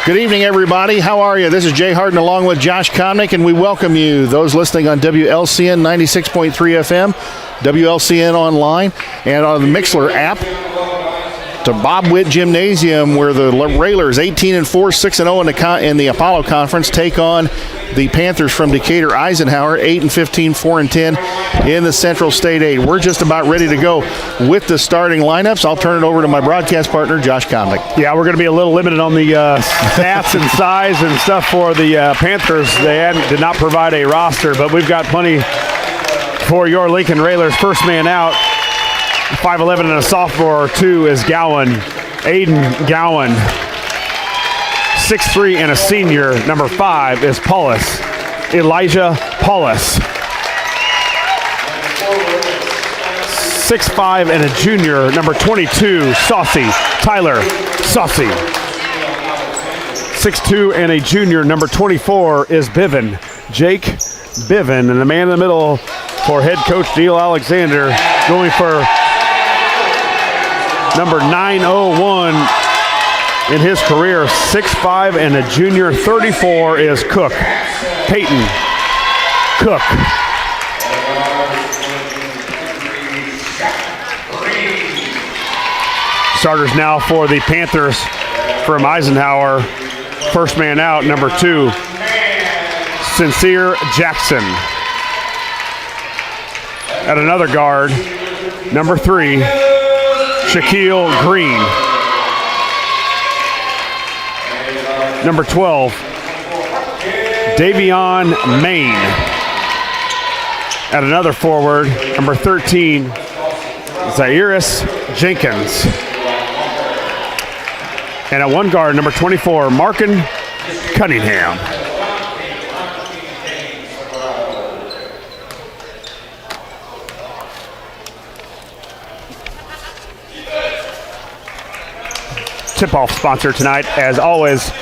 Good evening, everybody. How are you? This is Jay Harden along with Josh Connick, and we welcome you, those listening on WLCN 96.3 FM, WLCN online, and on the Mixler app, to Bob Witt Gymnasium, where the Railers, 18-4, 6-0 in the Apollo Conference, take on the Panthers from Decatur Eisenhower, 8-15, 4-10 in the Central State 8. We're just about ready to go with the starting lineups. I'll turn it over to my broadcast partner, Josh Connick. Yeah, we're going to be a little limited on the stats and size and stuff for the Panthers. They did not provide a roster, but we've got plenty for your Lincoln Railers. First man out, 5'11" and a sophomore, 2 is Gowan, Aiden Gowan. 6'3" and a senior, number 5 is Paulus, Elijah Paulus. 6'5" and a junior, number 22, Saucy, Tyler Saucy. 6'2" and a junior, number 24 is Biven, Jake Biven. And the man in the middle for head coach Neil Alexander, going for number 901 in his career, 6'5" and a junior, 34 is Cook, Peyton Cook. Starters now for the Panthers from Eisenhower. First man out, number 2, Sincere Jackson. At another guard, number 3, Shaquille Green. Number 12, Davion Main. At another forward, number 13, Zairus Jenkins. And at one guard, number 24, Markin Cunningham. Tip-off sponsor tonight, as always,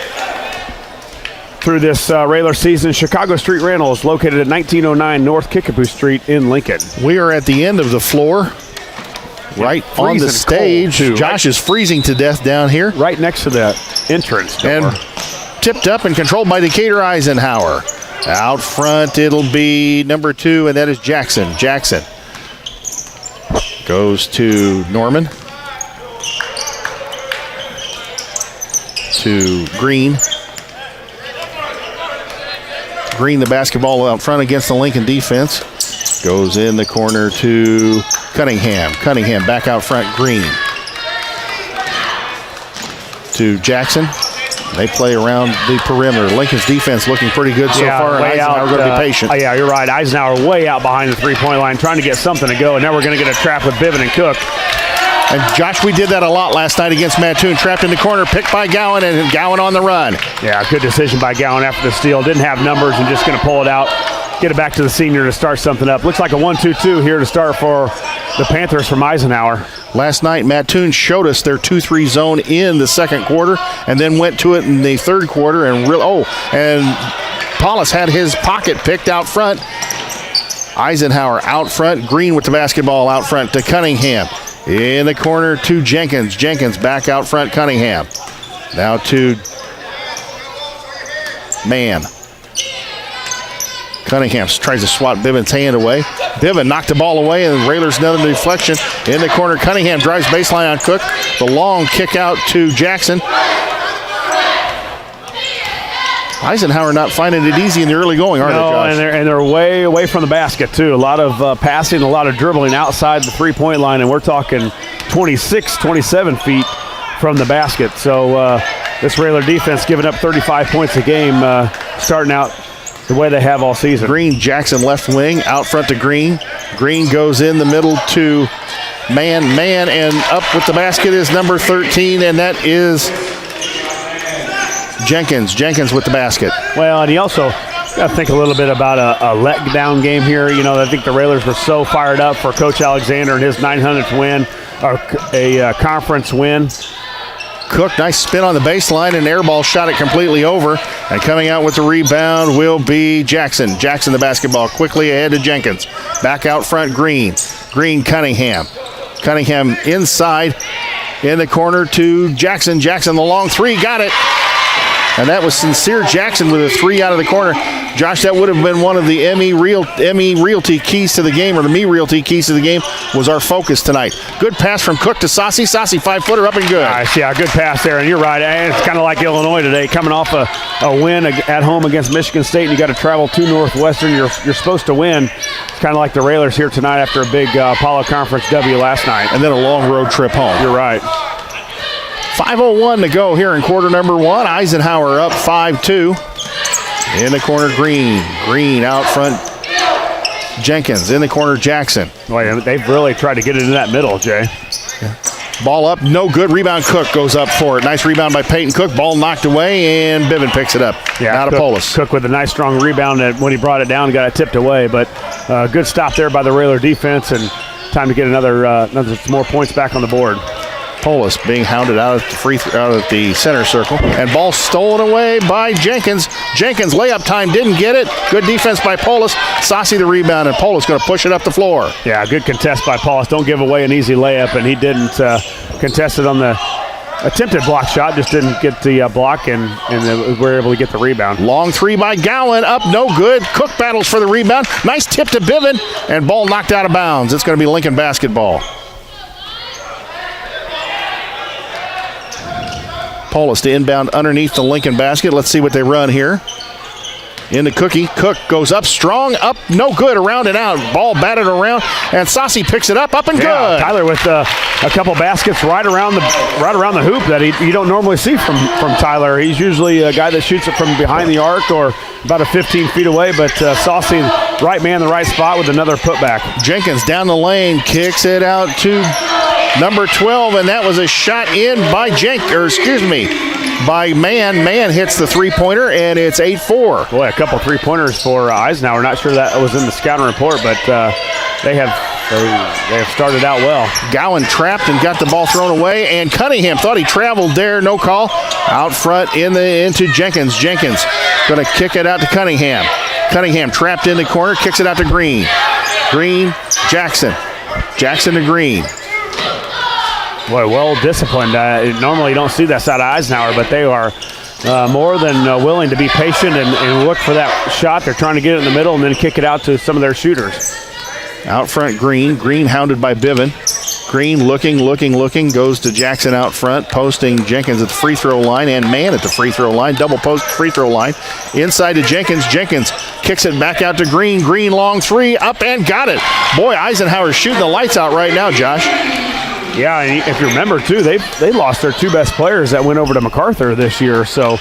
through this Railer season, Chicago Street Rental is located at 1909 North Kickapoo Street in Lincoln. We are at the end of the floor, right on the stage. Josh is freezing to death down here. Right next to the entrance door. And tipped up and controlled by Decatur Eisenhower. Out front, it'll be number 2, and that is Jackson. Jackson goes to Norman. To Green. Green, the basketball out front against the Lincoln defense. Goes in the corner to Cunningham. Cunningham back out front, Green. To Jackson. They play around the perimeter. Lincoln's defense looking pretty good so far. And Eisenhower going to be patient. Yeah, you're right. Eisenhower way out behind the three-point line, trying to get something to go. And now we're going to get a trap with Biven and Cook. And Josh, we did that a lot last night against Mattoon. Trapped in the corner, picked by Gowan, and Gowan on the run. Yeah, good decision by Gowan after the steal. Didn't have numbers and just going to pull it out. Get it back to the senior to start something up. Looks like a 1-2-2 here to start for the Panthers from Eisenhower. Last night, Mattoon showed us their 2-3 zone in the second quarter and then went to it in the third quarter. And Paulus had his pocket picked out front. Eisenhower out front. Green with the basketball out front to Cunningham. In the corner to Jenkins. Jenkins back out front, Cunningham. Now to Mann. Cunningham tries to swat Biven's hand away. Biven knocked the ball away, and Railers another deflection. In the corner, Cunningham drives baseline on Cook. The long kick out to Jackson. Eisenhower not finding it easy in the early going, are they, Josh? And they're way away from the basket, too. A lot of passing, a lot of dribbling outside the three-point line, and we're talking 26, 27 feet from the basket. So this Railer defense giving up 35 points a game, starting out the way they have all season. Green, Jackson left wing, out front to Green. Green goes in the middle to Mann, and up with the basket is number 13, and that is Jenkins. Jenkins with the basket. Well, and he also got to think a little bit about a let-down game here. You know, I think the Railers were so fired up for Coach Alexander and his 900th win, or a conference win. Cook, nice spin on the baseline, and air ball shot it completely over. And coming out with the rebound will be Jackson. Jackson, the basketball, quickly ahead to Jenkins. Back out front, Green. Green, Cunningham. Cunningham inside in the corner to Jackson. Jackson, the long three, got it. and that was Sincere Jackson with a 3 out of the corner. Josh, that would have been one of the ME Realty keys to the game, or the Me Realty keys to the game, was our focus tonight. Good pass from Cook to Saucy. Saucy 5-footer up and good. Nice, yeah, good pass there, and you're right. And it's kind of like Illinois today, coming off a win at home against Michigan State, and you got to travel to Northwestern. You're supposed to win. It's kind of like the Railers here tonight after a big Apollo Conference W last night. And then a long road trip home. You're right. 5:01 to go here in quarter number 1. Eisenhower up 5-2. In the corner, Green. Green out front, Jenkins. In the corner, Jackson. Boy, they've really tried to get it in that middle, Jay. Yeah. Ball up, no good. Rebound, Cook goes up for it. Nice rebound by Peyton Cook. Ball knocked away, and Biven picks it up. Yeah, out of Polis. Cook with a nice strong rebound when he brought it down, got it tipped away. But good stop there by the Railer defense, and time to get another more points back on the board. Polis being hounded out at the center circle, and ball stolen away by Jenkins. Jenkins layup time, didn't get it. Good defense by Polis. Saucy the rebound, and Polis going to push it up the floor. Yeah, good contest by Polis. Don't give away an easy layup, and he didn't contest it on the attempted block shot. Just didn't get the block, and we were able to get the rebound. Long 3 by Gowan, up, no good. Cook battles for the rebound. Nice tip to Biven, and ball knocked out of bounds. It's going to be Lincoln basketball. Polis to inbound underneath the Lincoln basket. Let's see what they run here. Into Cookie. Cook goes up strong, up, no good, around and out. Ball batted around, and Saucy picks it up and good. Tyler with a couple baskets right around the hoop that you don't normally see from Tyler. He's usually a guy that shoots it from behind the arc or about 15 feet away, but Saucy, right man, the right spot with another putback. Jenkins down the lane, kicks it out to number 12, and that was a shot in by by Mann. Mann hits the three-pointer, and it's 8-4. Boy, a couple three-pointers for Eisenhower. Not sure that was in the scouting report, but they have started out well. Gowan trapped and got the ball thrown away, and Cunningham thought he traveled there. No call. Out front into Jenkins. Jenkins going to kick it out to Cunningham. Cunningham trapped in the corner, kicks it out to Green. Green, Jackson. Jackson to Green. Boy, well disciplined. Normally you don't see that side of Eisenhower, but they are more than willing to be patient and look for that shot. They're trying to get it in the middle and then kick it out to some of their shooters. Out front, Green. Green hounded by Biven. Green looking, goes to Jackson out front, posting Jenkins at the free throw line and Mann at the free throw line, double post free throw line. Inside to Jenkins. Jenkins kicks it back out to Green. Green long 3, up and got it. Boy, Eisenhower's shooting the lights out right now, Josh. Yeah, and if you remember, too, they lost their 2 best players that went over to MacArthur this year. So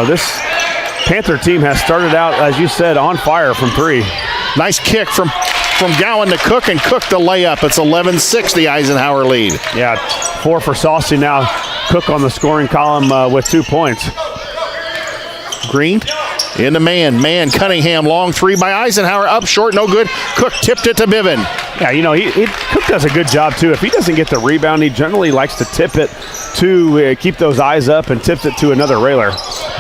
this Panther team has started out, as you said, on fire from 3. Nice kick from Gowan to Cook, and Cook the layup. It's 11-6, the Eisenhower lead. Yeah, 4 for Saucy now. Cook on the scoring column with 2 points. Green into Mann. Mann, Cunningham, long 3 by Eisenhower, up short, no good. Cook tipped it to Biven. Yeah, Cook does a good job, too. If he doesn't get the rebound, he generally likes to tip it to keep those eyes up and tips it to another Railer.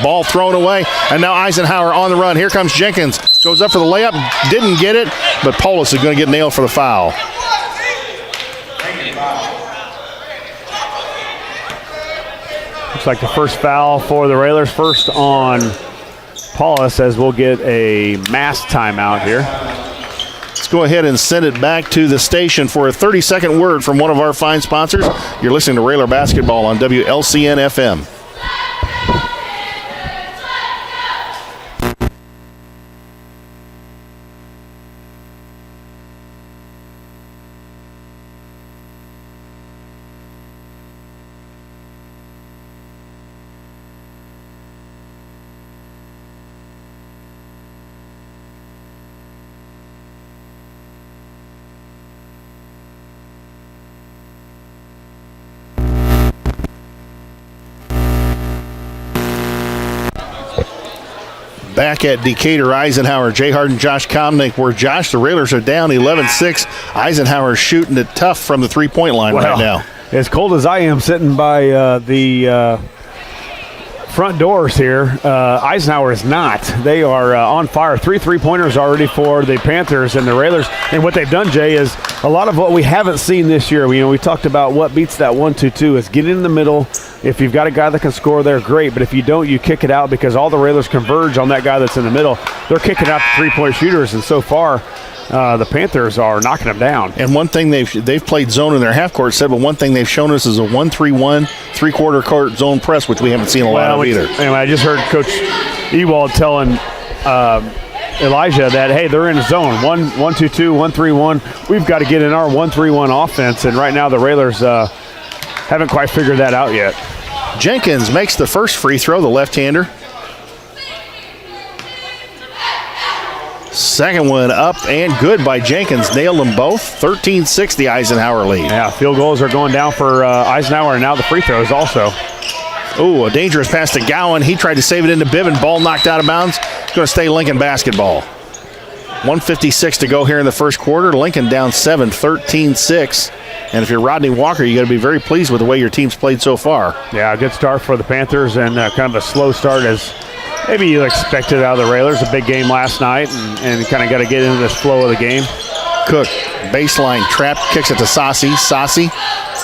Ball thrown away, and now Eisenhower on the run. Here comes Jenkins. Goes up for the layup, didn't get it, but Polis is going to get nailed for the foul. Looks like the first foul for the Railers. First on Polis, as we'll get a mass timeout here. Let's go ahead and send it back to the station for a 30-second word from one of our fine sponsors. You're listening to Railer Basketball on WLCN FM. Back at Decatur Eisenhower, Jay Hart and Josh Comnick, where Josh, the Railers are down 11-6. Eisenhower shooting it tough from the three-point line right now. As cold as I am sitting by the front doors here, Eisenhower is not. They are on fire. 3 3-pointers already for the Panthers and the Railers. And what they've done, Jay, is a lot of what we haven't seen this year. We talked about what beats that 1-2-2 is getting in the middle, If you've got a guy that can score there, great. But if you don't, you kick it out because all the Railers converge on that guy that's in the middle. They're kicking out the three-point shooters, and so far the Panthers are knocking them down. And one thing they've played zone in their half-court set, but one thing they've shown us is a 1-3-1, three-quarter court zone press, which we haven't seen a lot of either. Anyway, I just heard Coach Ewald telling Elijah that, hey, they're in a zone, 1-2-2, 1-3-1. We've got to get in our 1-3-1 offense, and right now the Railers haven't quite figured that out yet. Jenkins makes the first free throw, the left-hander. Second one up and good by Jenkins. Nailed them both. 13-6, the Eisenhower lead. Yeah, field goals are going down for Eisenhower, and now the free throws also. Oh, a dangerous pass to Gowan. He tried to save it into Biven. Ball knocked out of bounds. It's going to stay Lincoln basketball. 1:56 to go here in the first quarter. Lincoln down 7, 13-6. And if you're Rodney Walker, you got to be very pleased with the way your team's played so far. Yeah, a good start for the Panthers and kind of a slow start as maybe you expected out of the Railers. A big game last night and kind of got to get into this flow of the game. Cook, baseline trap, kicks it to Saucy. Saucy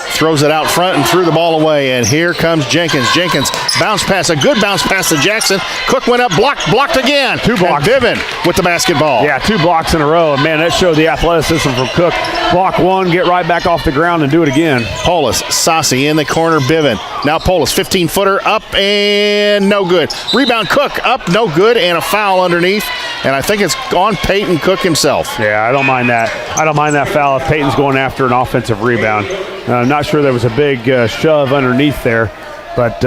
throws it out front and threw the ball away. And here comes Jenkins. Jenkins, bounce pass, a good bounce pass to Jackson. Cook went up, blocked again. 2 blocks. And Biven with the basketball. Yeah, 2 blocks in a row. And man, that showed the athleticism from Cook. Block one, get right back off the ground and do it again. Polis, Saucy in the corner, Biven. Now Polis, 15-footer, up and no good. Rebound, Cook, up, no good, and a foul underneath. And I think it's on Peyton Cook himself. Yeah, I don't mind that. I don't mind that foul if Peyton's going after an offensive rebound. I'm not sure there was a big shove underneath there, but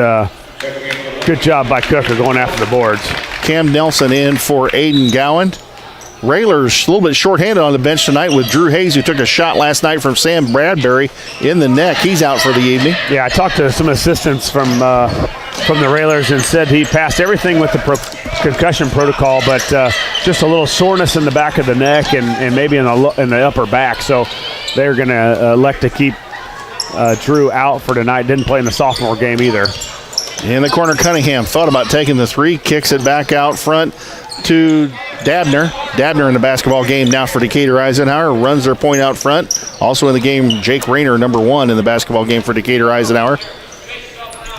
good job by Cook going after the boards. Cam Nelson in for Aiden Gowan. Railers a little bit shorthanded on the bench tonight with Drew Hayes, who took a shot last night from Sam Bradbury in the neck. He's out for the evening. Yeah, I talked to some assistants from the Railers and said he passed everything with the concussion protocol, but just a little soreness in the back of the neck and maybe in the upper back. So they're going to elect to keep Drew out for tonight. Didn't play in the sophomore game either. In the corner, Cunningham thought about taking the three, kicks it back out front to Dabner. Dabner in the basketball game now for Decatur Eisenhower, runs their point out front. Also in the game, Jake Rayner, number 1 in the basketball game for Decatur Eisenhower.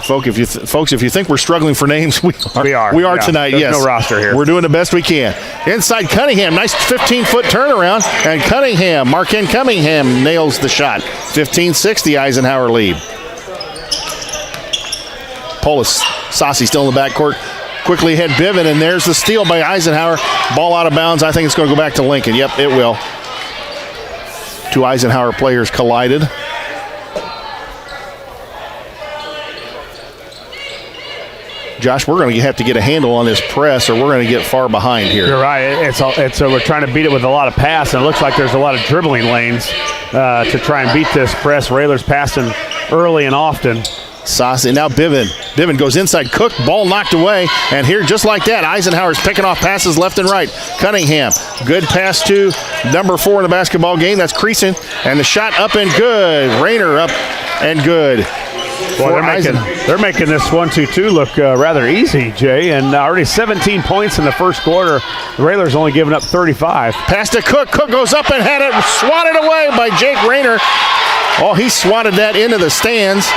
Folks, if you think we're struggling for names, we are yeah. tonight. There's yes, no roster here. We're doing the best we can. Inside Cunningham, nice 15-foot turnaround, and Marken Cunningham nails the shot. 15-6, the Eisenhower lead. Polis, Saucy still in the backcourt. Quickly ahead Biven, and there's the steal by Eisenhower. Ball out of bounds. I think it's going to go back to Lincoln. Yep, it will. 2 Eisenhower players collided. Josh, we're going to have to get a handle on this press, or we're going to get far behind here. You're right. We're trying to beat it with a lot of pass, and it looks like there's a lot of dribbling lanes to try and beat this press. Railers passing early and often. Saucy, now Biven. Biven goes inside. Cook, ball knocked away. And here, just like that, Eisenhower's picking off passes left and right. Cunningham, good pass to number 4 in the basketball game. That's Creason. And the shot up and good. Rayner up and good. Boy, they're making this 1-2-2 look rather easy, Jay. And already 17 points in the first quarter. The Railers only giving up 35. Pass to Cook. Cook goes up and had it swatted away by Jake Rayner. Oh, he swatted that into the stands.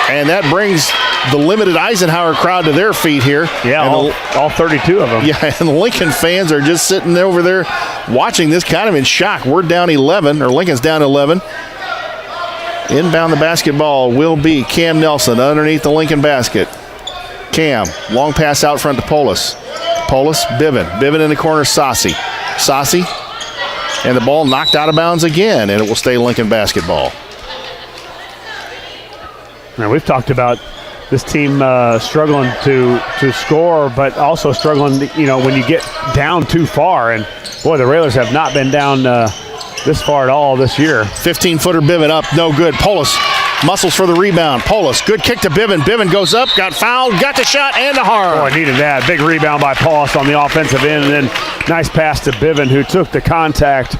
And that brings the limited Eisenhower crowd to their feet here. Yeah, all 32 of them. Yeah, and the Lincoln fans are just sitting over there watching this kind of in shock. We're down 11, or Lincoln's down 11. Inbound the basketball will be Cam Nelson underneath the Lincoln basket. Cam, long pass out front to Polis. Polis, Biven. Biven in the corner, Saucy. Saucy, and the ball knocked out of bounds again, and it will stay Lincoln basketball. Now, we've talked about this team struggling to score, but also struggling, when you get down too far. And, boy, the Railers have not been down this far at all this year. 15-footer Biven up, no good. Polis muscles for the rebound. Polis, good kick to Biven. Biven goes up, got fouled, got the shot, and a hard. Boy, needed that. Big rebound by Polis on the offensive end, and then nice pass to Biven, who took the contact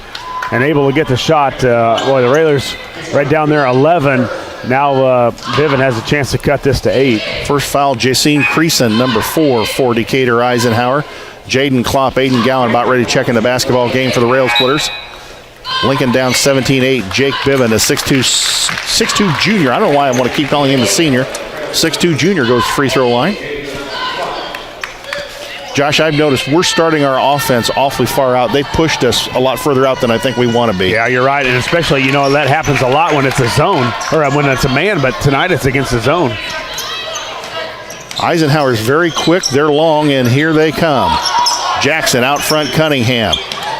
and able to get the shot. Boy, the Railers right down there, 11. Now Biven has a chance to cut this to 8. First foul, Jacine Creason, number 4 for Decatur Eisenhower. Jaden Klopp, Aiden Gowan about ready to check in the basketball game for the Rail Splitters. Lincoln down 17-8. Jake Biven, a 6'2 junior. I don't know why I want to keep calling him a senior. 6'2 junior goes to free throw line. Josh, I've noticed we're starting our offense awfully far out. They pushed us a lot further out than I think we want to be. Yeah, you're right. And especially, that happens a lot when it's a zone or when it's a man, but tonight it's against the zone. Eisenhower's very quick. They're long, and here they come. Jackson out front, Cunningham.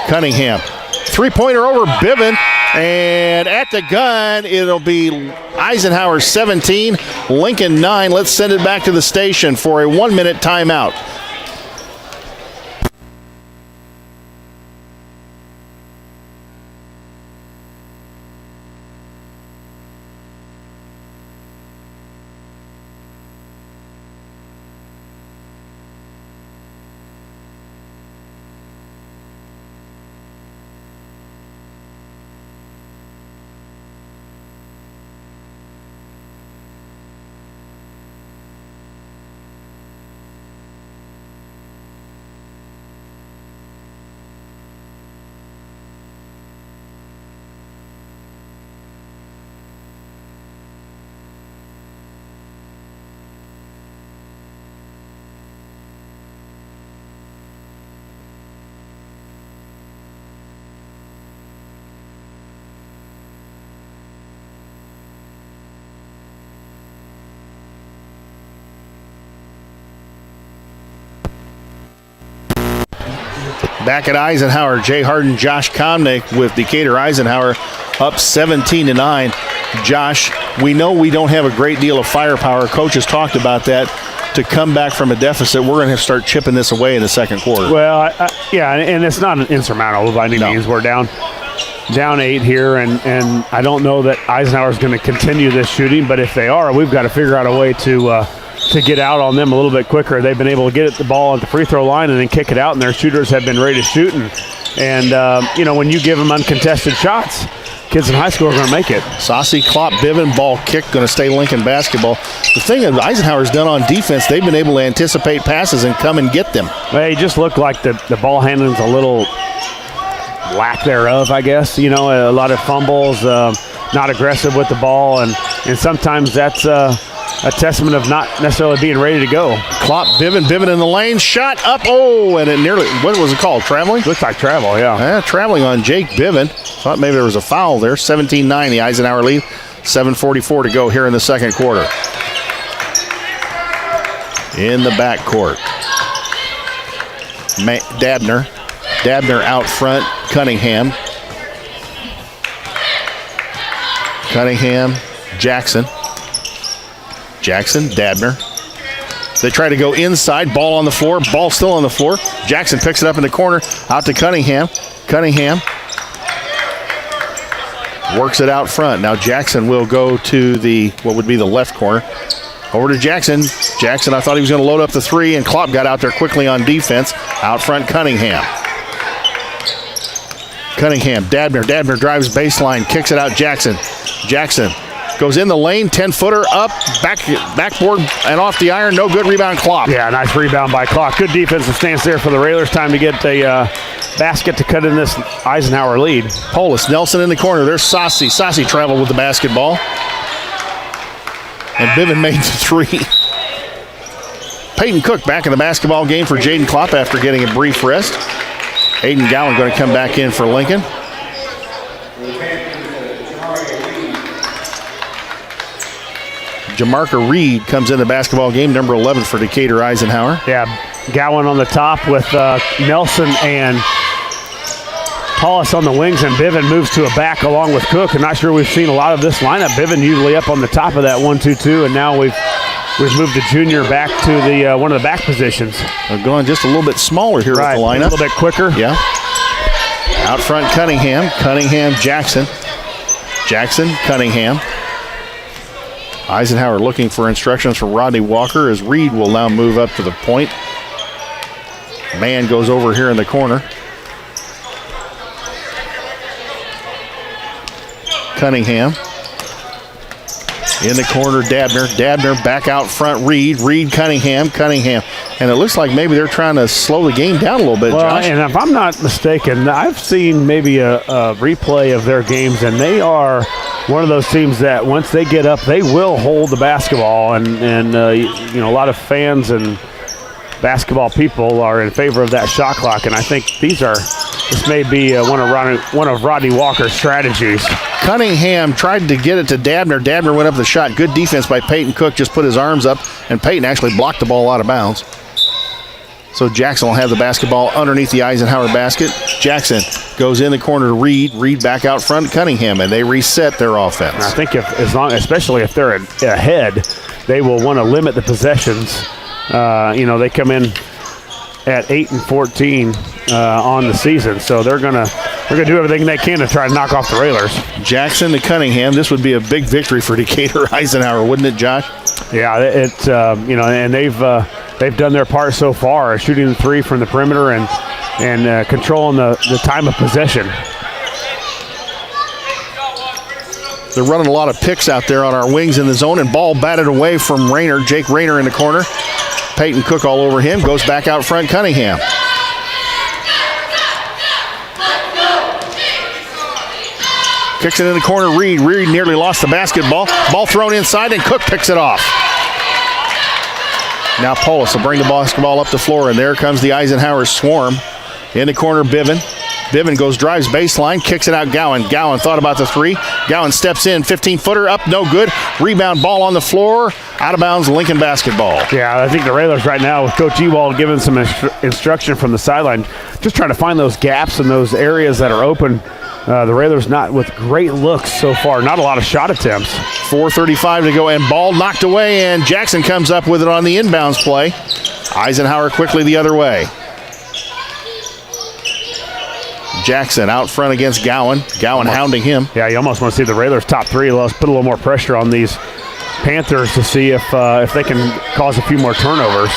Cunningham. Three-pointer over Biven. And at the gun, it'll be Eisenhower 17, Lincoln 9. Let's send it back to the station for a 1-minute timeout. Back at Eisenhower, Jay Harden, Josh Komnick with Decatur Eisenhower up 17-9. Josh, we know we don't have a great deal of firepower. Coach has talked about that. To come back from a deficit, we're going to have to start chipping this away in the second quarter. Well, yeah, and it's not insurmountable by any means. We're down 8 here, and I don't know that Eisenhower's going to continue this shooting, but if they are, we've got to figure out a way to get out on them a little bit quicker. They've been able to get the ball at the free throw line and then kick it out, and their shooters have been ready to shoot. And when you give them uncontested shots, kids in high school are going to make it. Saucy, Klopp, Biven, ball kick, going to stay Lincoln basketball. The thing that Eisenhower's done on defense, they've been able to anticipate passes and come and get them. They just look like the ball handling's a little lack thereof, I guess. A lot of fumbles, not aggressive with the ball, and sometimes that's a testament of not necessarily being ready to go. Klopp, Biven in the lane, shot up, and it nearly, what was it called, traveling? Looks like travel, yeah. Traveling on Jake Biven. Thought maybe there was a foul there. 17-9, the Eisenhower lead. 7:44 to go here in the second quarter. In the backcourt. Dabner out front, Cunningham, Jackson, Dabner. They try to go inside, ball on the floor, ball still on the floor. Jackson picks it up in the corner, out to Cunningham. Works it out front. Now Jackson will go to what would be the left corner. Over to Jackson. Jackson, I thought he was going to load up the three, and Klopp got out there quickly on defense. Out front, Cunningham, Dabner drives baseline, kicks it out, Jackson goes in the lane, 10-footer up, backboard and off the iron, no good, rebound, Klopp. Yeah, nice rebound by Klopp. Good defensive stance there for the Railers. Time to get a basket to cut in this Eisenhower lead. Polis, Nelson in the corner. There's Saucy. Saucy traveled with the basketball. And Biven made the three. Peyton Cook back in the basketball game for Jaden Klopp after getting a brief rest. Aiden Gowan going to come back in for Lincoln. Jamarca Reed comes in the basketball game, number 11 for Decatur Eisenhower. Yeah, Gowan on the top with Nelson and Hollis on the wings, and Biven moves to a back along with Cook. I'm not sure we've seen a lot of this lineup. Biven usually up on the top of that 1-2-2, and now we've moved the junior back to the one of the back positions. They're going just a little bit smaller here with the lineup. A little bit quicker. Yeah. Out front, Cunningham, Jackson, Cunningham. Eisenhower looking for instructions from Rodney Walker as Reed will now move up to the point. Man goes over here in the corner. Cunningham. In the corner, Dabner back out front, Reed, Cunningham. And it looks like maybe they're trying to slow the game down a little bit, Josh. And if I'm not mistaken, I've seen maybe a replay of their games, and they are one of those teams that once they get up, they will hold the basketball, and a lot of fans and basketball people are in favor of that shot clock, and I think this may be one of Rodney Walker's strategies. Cunningham tried to get it to Dabner. Dabner went up the shot. Good defense by Peyton Cook. Just put his arms up, and Peyton actually blocked the ball out of bounds. So Jackson will have the basketball underneath the Eisenhower basket. Jackson goes in the corner to Reed. Reed back out front, Cunningham, and they reset their offense. And I think especially if they're ahead, they will want to limit the possessions. They come in at 8-14 on the season, so they're gonna do everything they can to try to knock off the Railers. Jackson to Cunningham. This would be a big victory for Decatur Eisenhower, wouldn't it, Josh? Yeah, it's and they've done their part so far, shooting the three from the perimeter and controlling the time of possession. They're running a lot of picks out there on our wings in the zone, and ball batted away from Rayner. Jake Rayner in the corner. Peyton Cook all over him. Goes back out front, Cunningham. Kicks it in the corner, Reed. Reed nearly lost the basketball. Ball thrown inside, and Cook picks it off. Now Polis will bring the basketball up the floor, and there comes the Eisenhower swarm. In the corner, Bivin. Bivin drives baseline, kicks it out Gowan. Gowan thought about the three. Gowan steps in, 15-footer up, no good. Rebound, ball on the floor, out of bounds, Lincoln basketball. Yeah, I think the Railers right now with Coach Ewald giving some instruction from the sideline, just trying to find those gaps and those areas that are open. The Railers not with great looks so far, not a lot of shot attempts. 4:35 to go, and ball knocked away, and Jackson comes up with it on the inbounds play. Eisenhower quickly the other way. Jackson out front against Gowan. Gowan hounding him. Yeah, you almost want to see the Railers top three. Let's put a little more pressure on these Panthers to see if they can cause a few more turnovers.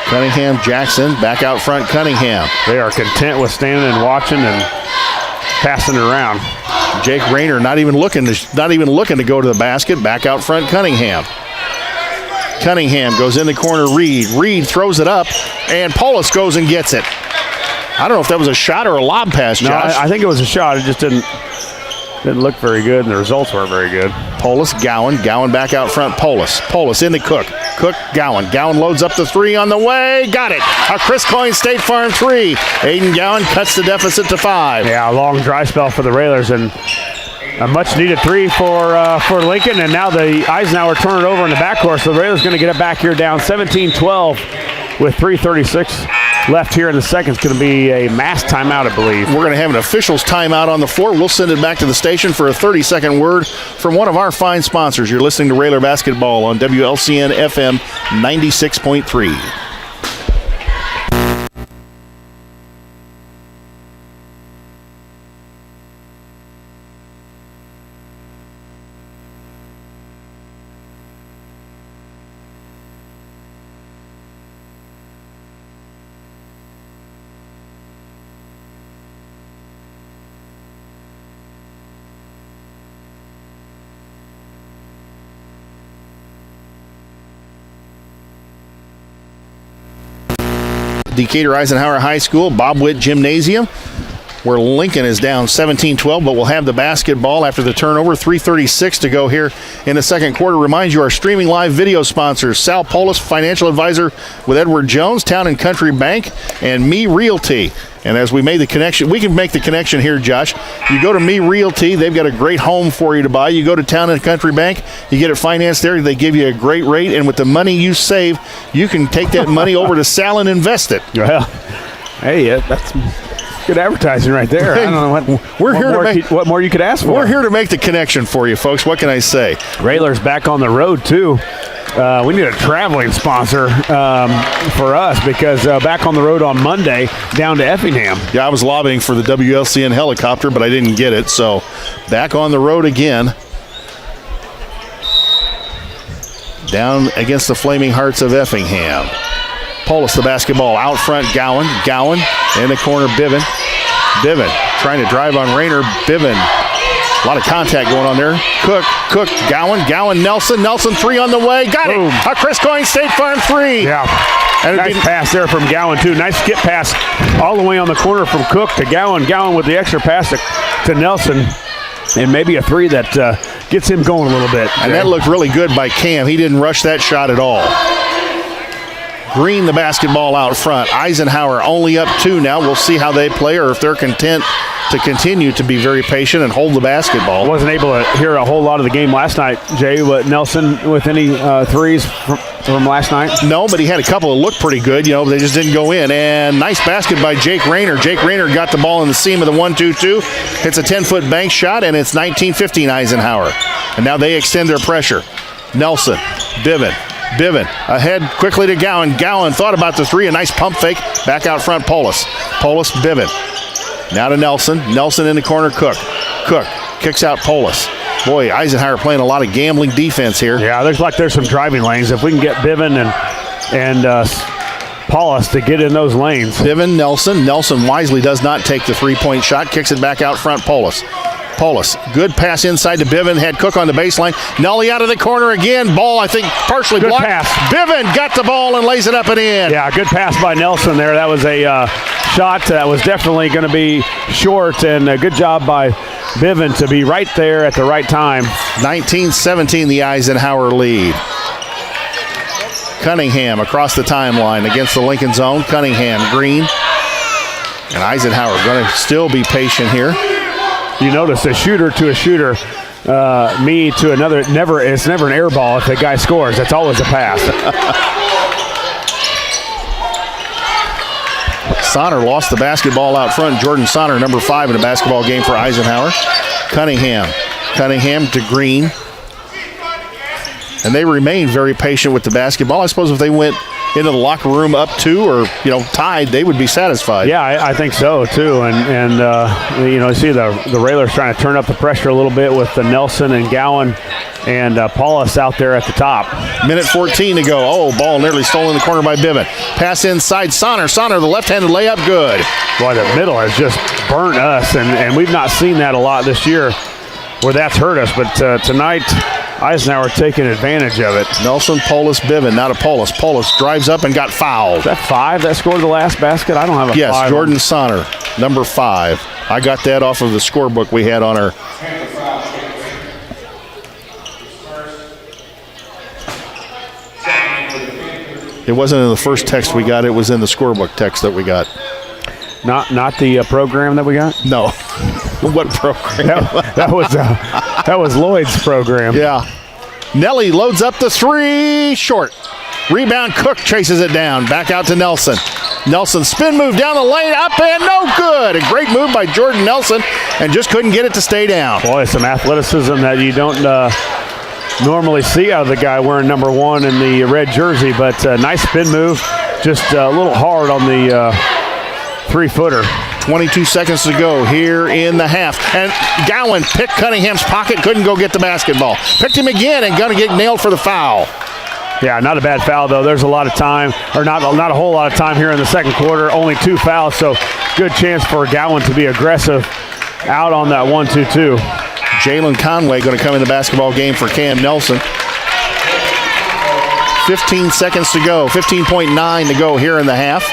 Cunningham, Jackson, back out front, Cunningham. They are content with standing and watching and passing it around. Jake Rayner not even looking to go to the basket. Back out front, Cunningham. Cunningham goes in the corner, Reed. Reed throws it up, and Polis goes and gets it. I don't know if that was a shot or a lob pass, Josh. No, I think it was a shot. It just didn't look very good, and the results weren't very good. Polis, Gowan. Gowan back out front, Polis. Polis into Cook. Cook, Gowan. Gowan loads up the three on the way. Got it. A Chris Coyne State Farm three. Aiden Gowan cuts the deficit to 5. Yeah, a long dry spell for the Railers, and a much-needed three for Lincoln, and now the Eisenhower turn it over in the backcourt, so the Railers going to get it back here down 17-12 with 3:36 left here in the second. It's going to be a mass timeout, I believe. We're going to have an officials timeout on the floor. We'll send it back to the station for a 30-second word from one of our fine sponsors. You're listening to Railer Basketball on WLCN FM 96.3. Decatur Eisenhower High School, Bob Witt Gymnasium, where Lincoln is down 17-12, but we'll have the basketball after the turnover. 3:36 to go here in the second quarter. Remind you, our streaming live video sponsors, Sal Polis, financial advisor with Edward Jones, Town and Country Bank, and Me Realty. And as we made the connection, we can make the connection here, Josh. You go to Me Realty, they've got a great home for you to buy. You go to Town and Country Bank, you get it financed there, they give you a great rate, and with the money you save, you can take that money over to Sal and invest it. Well, hey, that's good advertising right there. I don't know what more you could ask for. We're here to make the connection for you, folks. What can I say? Railers back on the road, too. We need a traveling sponsor for us because back on the road on Monday down to Effingham. Yeah, I was lobbying for the WLCN helicopter, but I didn't get it. So back on the road again. Down against the Flaming Hearts of Effingham. Polis the basketball out front, Gowan. Gowan in the corner, Bivin. Bivin trying to drive on Rayner. Bivin. A lot of contact going on there. Cook, Gowan, Nelson, three on the way. Got Boom. it. A Chris Coyne State Farm three. Yeah. And nice pass there from Gowan, too. Nice skip pass all the way on the corner from Cook to Gowan. Gowan with the extra pass to Nelson. And maybe a three that gets him going a little bit. And that looked really good by Cam. He didn't rush that shot at all. Green the basketball out front. Eisenhower only up 2 now. We'll see how they play or if they're content to continue to be very patient and hold the basketball. Wasn't able to hear a whole lot of the game last night, Jay. But Nelson with any threes from last night? No, but he had a couple that looked pretty good. They just didn't go in. And nice basket by Jake Rayner. Jake Rayner got the ball in the seam of the 1-2-2. Hits a 10-foot bank shot, and it's 19-15 Eisenhower. And now they extend their pressure. Nelson, Bivin ahead quickly to Gowan. Gowan thought about the 3. A nice pump fake. Back out front, Polis, Bivin. Now to Nelson. Nelson in the corner, Cook kicks out Polis. Boy, Eisenhower playing a lot of gambling defense here. Yeah, there's some driving lanes. If we can get Bivin and Paulus to get in those lanes. Bivin, Nelson wisely does not take the 3-point shot. Kicks it back out front, Polis, good pass inside to Bivin. Had Cook on the baseline. Nolly out of the corner again. Ball, I think, partially good blocked. Pass. Bivin got the ball and lays it up and in. Yeah, good pass by Nelson there. That was a shot that was definitely going to be short, and a good job by Bivin to be right there at the right time. 19-17, the Eisenhower lead. Cunningham across the timeline against the Lincoln zone. Cunningham, Green. And Eisenhower going to still be patient here. You notice a shooter to a shooter, me to another. It's never an air ball if the guy scores. That's always a pass. Sonner lost the basketball out front. Jordan Sonner, number 5 in a basketball game for Eisenhower. Cunningham to Green. And they remain very patient with the basketball. I suppose if they went into the locker room up 2 or tied, they would be satisfied. Yeah, I think so too. And you see the Railers trying to turn up the pressure a little bit with the Nelson and Gowan and Paulus out there at the top. Minute 14 to go. Oh, ball nearly stolen in the corner by Bivin. Pass inside Sonner, the left-handed layup, good. Boy, the middle has just burnt us, and we've not seen that a lot this year where that's hurt us. But tonight, Eisenhower taking advantage of it. Nelson, Polis, Bivin. Now to Polis. Polis drives up and got fouled. Is that 5 that scored the last basket? I don't have a 5. Yes, Jordan Sonner, number 5. I got that off of the scorebook we had on our. It wasn't in the first text we got. It was in the scorebook text that we got. Not the program that we got? No. What program? That was Lloyd's program. Yeah. Nelly loads up the 3, short. Rebound, Cook chases it down. Back out to Nelson. Nelson spin move down the lane, up and no good. A great move by Jordan Nelson, and just couldn't get it to stay down. Boy, some athleticism that you don't normally see out of the guy wearing number 1 in the red jersey, but nice spin move. Just a little hard on the 3-footer. 22 seconds to go here in the half. And Gowan picked Cunningham's pocket, couldn't go get the basketball. Picked him again and going to get nailed for the foul. Yeah, not a bad foul, though. There's a lot of time, or not a whole lot of time here in the second quarter. Only 2 fouls, so good chance for Gowan to be aggressive out on that 1-2-2. Jalen Conway going to come in the basketball game for Cam Nelson. 15 seconds to go, 15.9 to go here in the half.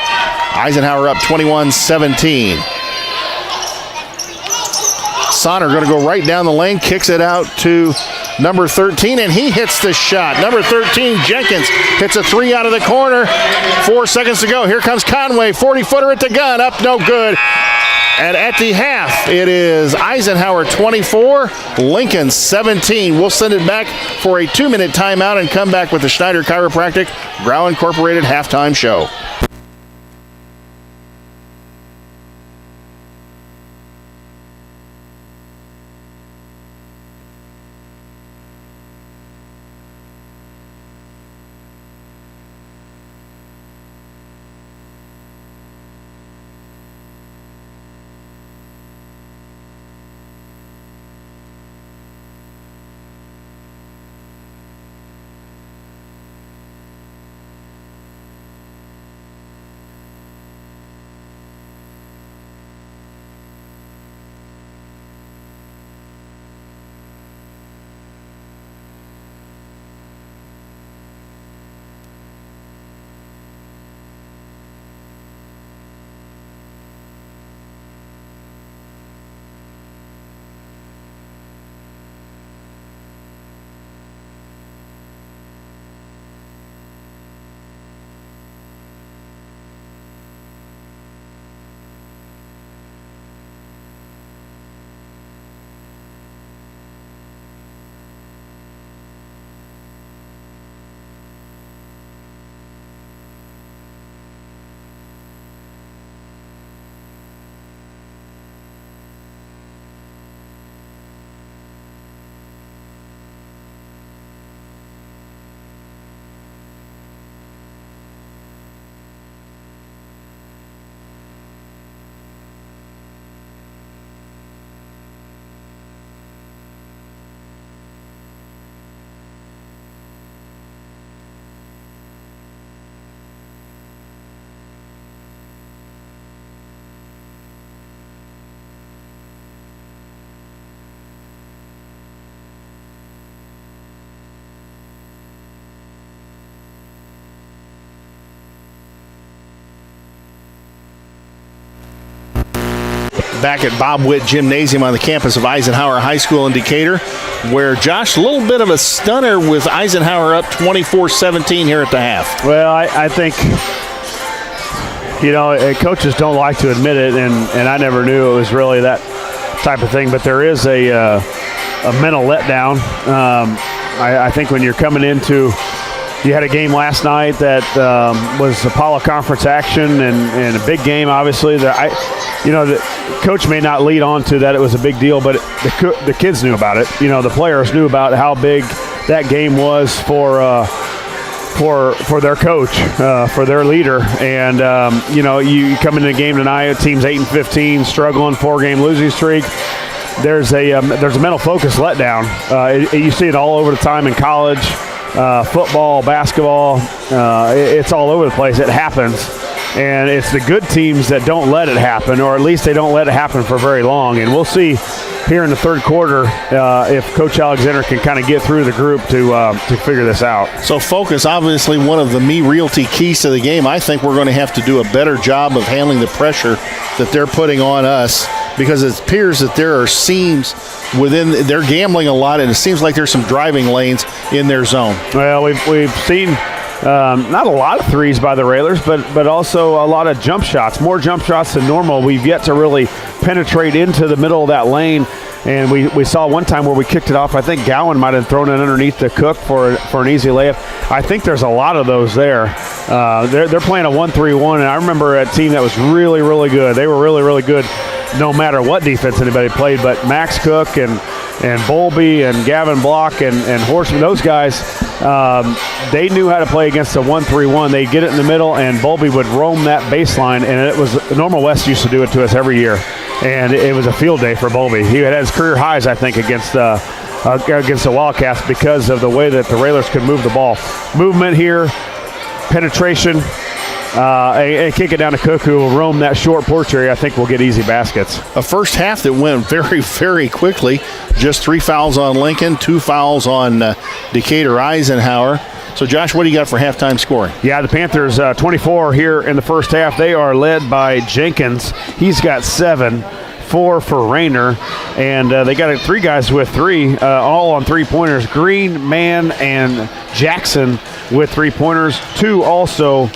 Eisenhower up 21-17. Sonner going to go right down the lane, kicks it out to number 13, and he hits the shot. Number 13, Jenkins, hits a 3 out of the corner. 4 seconds to go. Here comes Conway, 40-footer at the gun, up no good. And at the half, it is Eisenhower 24, Lincoln 17. We'll send it back for a 2-minute timeout and come back with the Schneider Chiropractic Grau Incorporated halftime show. back at Bob Witt Gymnasium on the campus of Eisenhower High School in Decatur, where, Josh, a little bit of a stunner with Eisenhower up 24-17 here at the half. Well, I think, coaches don't like to admit it, and I never knew it was really that type of thing, but there is a mental letdown. I think when you're coming into, you had a game last night that was Apollo Conference action and a big game, obviously. The coach may not lead on to that it was a big deal, but the kids knew about it. The players knew about how big that game was for their coach, for their leader. And, you come into the game tonight, team's 8-15, struggling, 4-game losing streak. There's a mental focus letdown. You see it all over the time in college, football, basketball. It's all over the place. It happens. And it's the good teams that don't let it happen, or at least they don't let it happen for very long. And we'll see here in the third quarter if Coach Alexander can kind of get through the group to figure this out. So focus, obviously one of the Me Realty keys to the game. I think we're going to have to do a better job of handling the pressure that they're putting on us, because it appears that there are seams within, they're gambling a lot, and it seems like there's some driving lanes in their zone. Well, we've seen not a lot of threes by the Railers, but also a lot of jump shots, more jump shots than normal. We've yet to really penetrate into the middle of that lane, and we saw one time where we kicked it off. I think Gowan might have thrown it underneath the Cook for an easy layup. I think there's a lot of those there. They're playing a 1-3-1, and I remember a team that was really, really good. They were really, really good no matter what defense anybody played, but Max Cook and Bowlby and Gavin Block and Horseman, those guys, they knew how to play against a 1-3-1. They'd get it in the middle, and Bowlby would roam that baseline, and it was Normal West used to do it to us every year, and it was a field day for Bowlby. He had his career highs, I think, against the Wildcats because of the way that the Railers could move the ball. Movement here, penetration, and kick it down to Cook, who will roam that short porch area. I think we'll get easy baskets. A first half that went very, very quickly. Just 3 fouls on Lincoln, 2 fouls on Decatur Eisenhower. So, Josh, what do you got for halftime scoring? Yeah, the Panthers 24 here in the first half. They are led by Jenkins. He's got 7. 4 for Rayner, and they got 3 guys with 3, all on 3-pointers. Green, Mann, and Jackson with 3-pointers. 2 also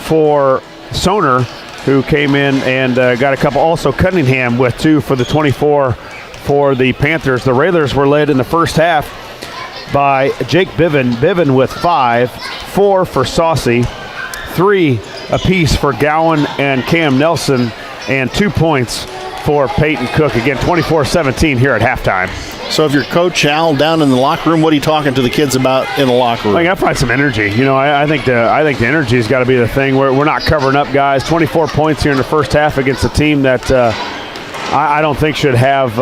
for Soner, who came in and got a couple. Also Cunningham with 2 for the 24 for the Panthers. The Railers were led in the first half by Jake Bivin with 5, 4 for Saucy, 3 apiece for Gowan and Cam Nelson, and 2 points for Peyton Cook. Again, 24-17 here at halftime. So if you're Coach Al down in the locker room, what are you talking to the kids about in the locker room? I got to find some energy. I think the energy has got to be the thing. We're not covering up guys. 24 points here in the first half against a team that I don't think should have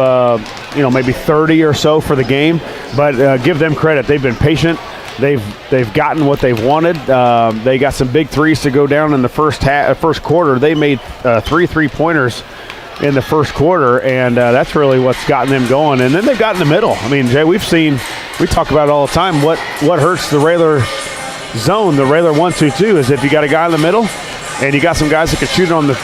maybe 30 or so for the game. But give them credit. They've been patient. They've gotten what they've wanted. They got some big threes to go down in the first quarter. They made 3 3-pointers in the first quarter, and that's really what's gotten them going. And then they've got in the middle. I mean, Jay, we talk about it all the time. What hurts the Railer zone, the Railer 1-2-2, is if you got a guy in the middle and you got some guys that can shoot on the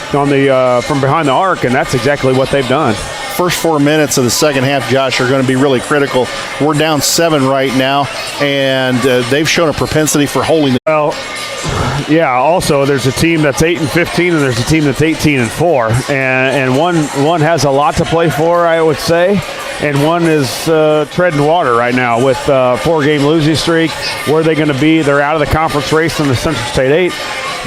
from behind the arc, and that's exactly what they've done. First 4 minutes of the second half, Josh, are going to be really critical. We're down 7 right now, and they've shown a propensity for holding. Well, yeah, also there's a team that's 8-15, and there's a team that's 18-4, and one has a lot to play for, I would say, and one is treading water right now with 4-game losing streak. Where are they going to be? They're out of the conference race in the Central State 8,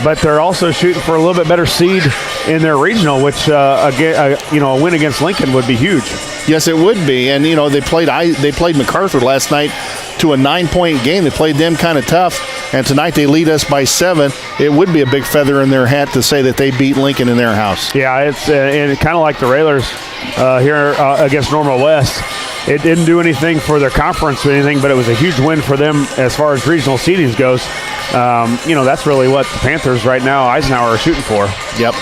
but they're also shooting for a little bit better seed in their regional, which a win against Lincoln would be huge. Yes, it would be, and they played MacArthur last night to a 9-point game. They played them kind of tough, and tonight they lead us by 7. It would be a big feather in their hat to say that they beat Lincoln in their house. Yeah, it's and kind of like the Railers here against Normal West. It didn't do anything for their conference or anything, but it was a huge win for them as far as regional seedings goes. That's really what the Panthers right now, Eisenhower, are shooting for. Yep.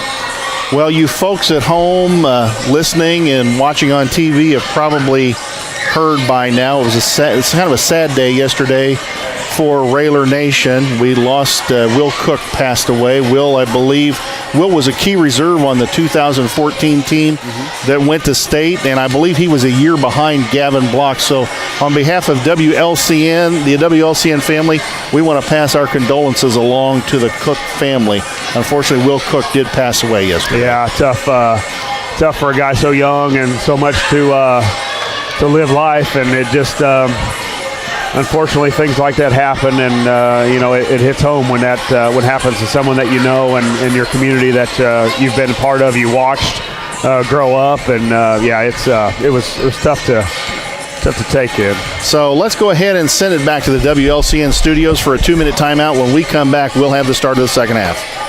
Well, you folks at home listening and watching on TV have probably heard by now. It's kind of a sad day yesterday for Railer Nation. We lost Will Cook, passed away. Will was a key reserve on the 2014 team that went to state, and I believe he was a year behind Gavin Block. So on behalf of WLCN, the WLCN family, we want to pass our condolences along to the Cook family. Unfortunately, Will Cook did pass away yesterday. Yeah, tough for a guy so young and so much to live life, and it just unfortunately things like that happen, and it hits home when that happens to someone that you know and in your community that you've been a part of, you watched grow up, and it was tough to take in. So let's go ahead and send it back to the WLCN studios for a 2-minute timeout. When we come back, we'll have the start of the second half.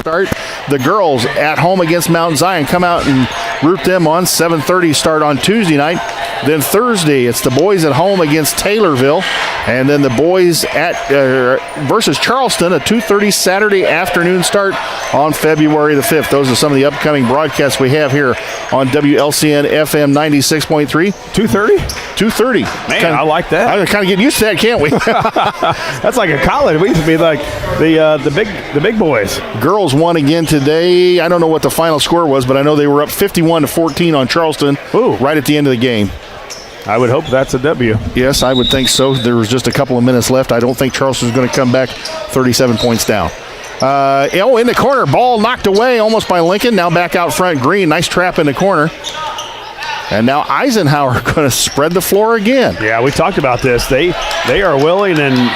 Start. The girls at home against Mount Zion. Come out and root them on 7:30 start on Tuesday night. Then Thursday, it's the boys at home against Taylorville. And then the boys at versus Charleston, a 2:30 Saturday afternoon start on February the 5th. Those are some of the upcoming broadcasts we have here on WLCN FM 96.3. 2:30? 2:30. Man, I like that. I'm kind of getting used to that, can't we? That's like a college. We used to be like the big boys. Girls won again today. I don't know what the final score was, but I know they were up 51-14 on Charleston. Ooh. Right at the end of the game. I would hope that's a W. Yes, I would think so. There was just a couple of minutes left. I don't think Charleston's going to come back 37 points down. In the corner, ball knocked away almost by Lincoln. Now back out front, Green. Nice trap in the corner. And now Eisenhower going to spread the floor again. Yeah, we talked about this. They are willing, and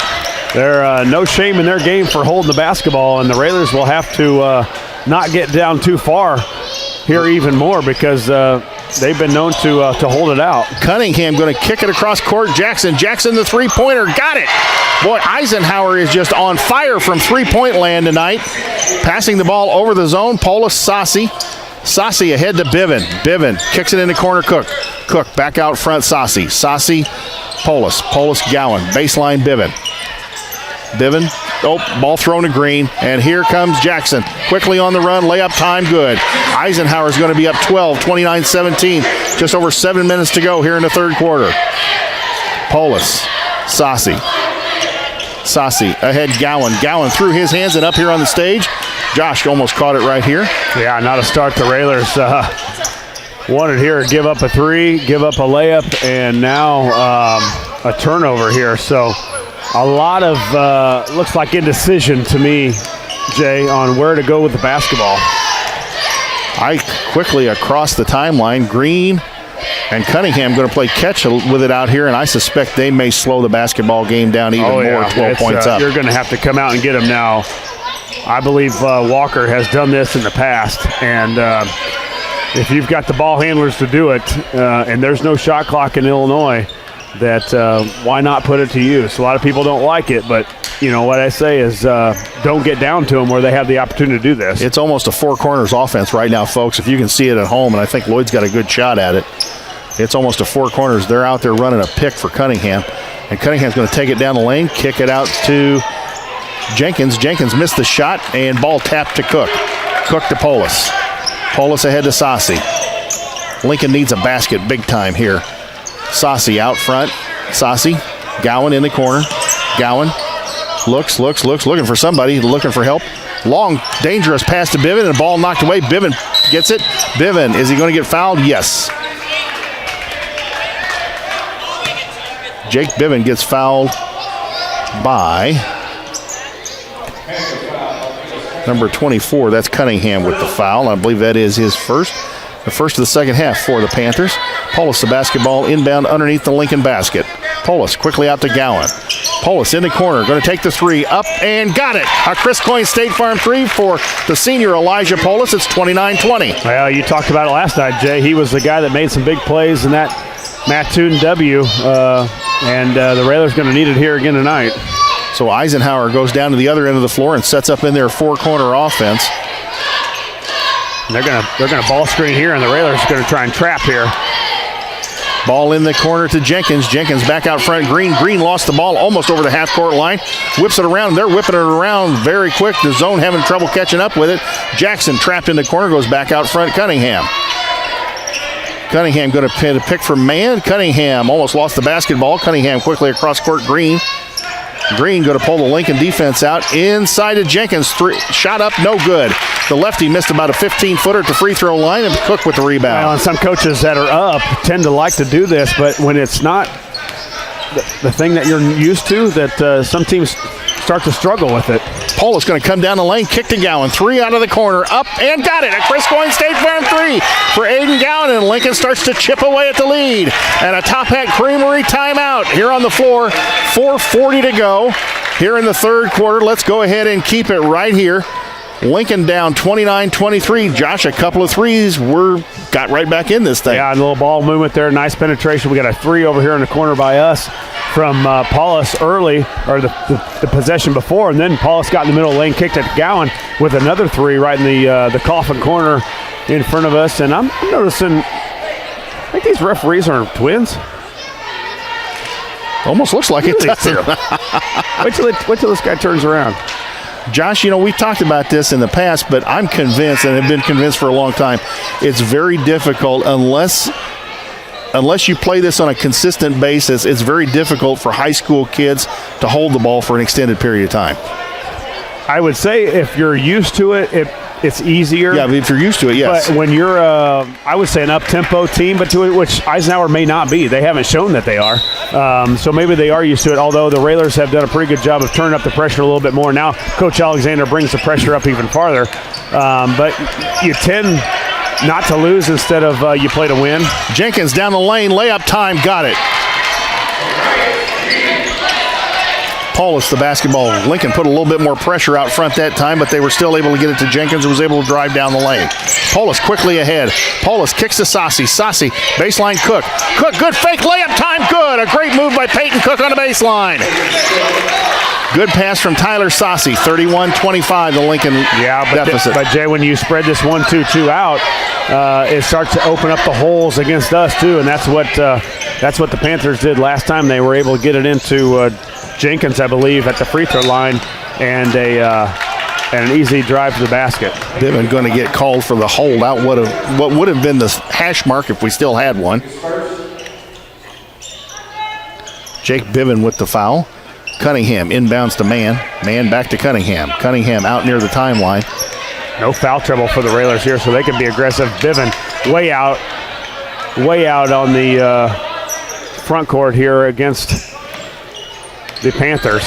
they're no shame in their game for holding the basketball, and the Railers will have to not get down too far here even more because they've been known to hold it out. Cunningham going to kick it across court. Jackson the three-pointer. Got it. Boy, Eisenhower is just on fire from three-point land tonight. Passing the ball over the zone. Polis, Sassi ahead to Bivin. Bivin kicks it in the corner. Cook back out front. Sassi, Polis, Gowan. Baseline Bivin. Bivin, ball thrown to Green, and here comes Jackson. Quickly on the run, layup time, good. Eisenhower's going to be up 12, 29-17. Just over 7 minutes to go here in the third quarter. Polis, Saucy ahead, Gowan through his hands and up here on the stage. Josh almost caught it right here. Yeah, not a start. The Railers wanted here to give up a three, give up a layup, and now a turnover here. So a lot of looks like indecision to me, Jay, on where to go with the basketball. Quickly across the timeline, Green and Cunningham going to play catch with it out here, and I suspect they may slow the basketball game down even more, 12 points up. You're going to have to come out and get them now. I believe Walker has done this in the past, and if you've got the ball handlers to do it, and there's no shot clock in Illinois, that why not put it to use? A lot of people don't like it, but you know what I say is don't get down to them where they have the opportunity to do this. It's almost a four corners offense right now, folks. If you can see it at home, and I think Lloyd's got a good shot at it. It's almost a four corners. They're out there running a pick for Cunningham, and Cunningham's going to take it down the lane, kick it out to Jenkins. Jenkins missed the shot, and ball tapped to Cook. Cook to Polis. Polis ahead to Saucy. Lincoln needs a basket big time here. Saucy out front. Saucy. Gowan in the corner. Gowan looks, looking for somebody, looking for help. Long, dangerous pass to Bivin, and the ball knocked away. Bivin gets it. Bivin, is he going to get fouled? Yes. Jake Bivin gets fouled by number 24. That's Cunningham with the foul. I believe that is his first. The first of the second half for the Panthers. Polis the basketball inbound underneath the Lincoln basket. Polis quickly out to Gowan. Polis in the corner, going to take the three, up and got it. A Chris Coyne State Farm three for the senior Elijah Polis. It's 29-20. Well, you talked about it last night, Jay. He was the guy that made some big plays in that Mattoon W, and the Railers going to need it here again tonight. So Eisenhower goes down to the other end of the floor and sets up in their four-corner offense. And they're gonna ball screen here, and the Railers are going to try and trap here. Ball in the corner to Jenkins. Jenkins back out front. Green lost the ball almost over the half-court line. Whips it around. They're whipping it around very quick. The zone having trouble catching up with it. Jackson trapped in the corner, goes back out front. Cunningham going to pick for man. Cunningham almost lost the basketball. Cunningham quickly across court. Green going to pull the Lincoln defense out. Inside to Jenkins. Shot up, no good. The lefty missed about a 15-footer at the free throw line, and Cook with the rebound. Well, and some coaches that are up tend to like to do this, but when it's not the thing that you're used to, that some teams start to struggle with it. Polis going to come down the lane, kick to Gowan. Three out of the corner, up and got it. A Chris Coyne State Farm three for Aiden Gowan, and Lincoln starts to chip away at the lead. And a Top Hat Creamery timeout here on the floor. 4:40 to go here in the third quarter. Let's go ahead and keep it right here. Lincoln down 29-23. Josh, a couple of threes got right back in this thing. Yeah, a little ball movement there. Nice penetration. We got a three over here in the corner by us from Paulus early, or the possession before, and then Paulus got in the middle of the lane, kicked it to Gowan with another three right in the coffin corner in front of us. And I'm noticing, I think these referees are twins. Almost looks like it. Wait till this guy turns around. Josh, we talked about this in the past, but I'm convinced, and have been convinced for a long time, it's very difficult unless you play this on a consistent basis. It's very difficult for high school kids to hold the ball for an extended period of time. I would say if you're used to it, it's easier. Yeah, if you're used to it, yes. But when you're, I would say, an up-tempo team, but which Eisenhower may not be. They haven't shown that they are. So maybe they are used to it, although the Railers have done a pretty good job of turning up the pressure a little bit more. Now Coach Alexander brings the pressure up even farther. But you tend not to lose instead of you play to win. Jenkins down the lane, layup time, got it. Paulus, the basketball. Lincoln put a little bit more pressure out front that time, but they were still able to get it to Jenkins, who was able to drive down the lane. Paulus quickly ahead. Paulus kicks to Saucy. Saucy, baseline Cook. Cook, good fake layup time, good. A great move by Peyton Cook on the baseline. Good pass from Tyler Saucy. 31-25, the Lincoln deficit. But Jay, when you spread this 1-2-2 out, it starts to open up the holes against us too, and that's what the Panthers did last time. They were able to get it into Jenkins, I believe, at the free throw line, and an easy drive to the basket. Bivin going to get called for the holdout. What would have been the hash mark if we still had one. Jake Bivin with the foul. Cunningham inbounds to Man. Man back to Cunningham. Cunningham out near the timeline. No foul trouble for the Railers here, so they can be aggressive. Bivin way out on the front court here against the Panthers.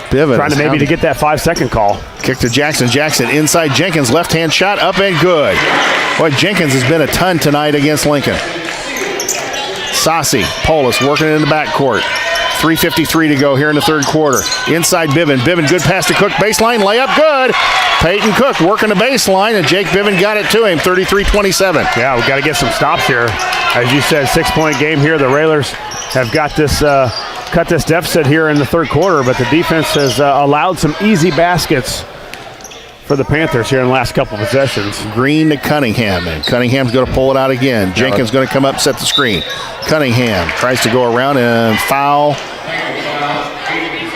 Bivin trying to maybe get that 5-second call. Kick to Jackson. Jackson inside Jenkins. Left-hand shot up and good. Boy, Jenkins has been a ton tonight against Lincoln. Saucy, Polis working in the backcourt. 3:53 to go here in the third quarter. Inside Bivin. Bivin, good pass to Cook. Baseline, layup, good. Peyton Cook working the baseline, and Jake Bivin got it to him, 33-27. Yeah, we've got to get some stops here. As you said, 6-point game here. The Railers have got this, cut this deficit here in the third quarter, but the defense has allowed some easy baskets for the Panthers here in the last couple of possessions. Green to Cunningham, and Cunningham's going to pull it out again. Jenkins going to come up, set the screen. Cunningham tries to go around and foul.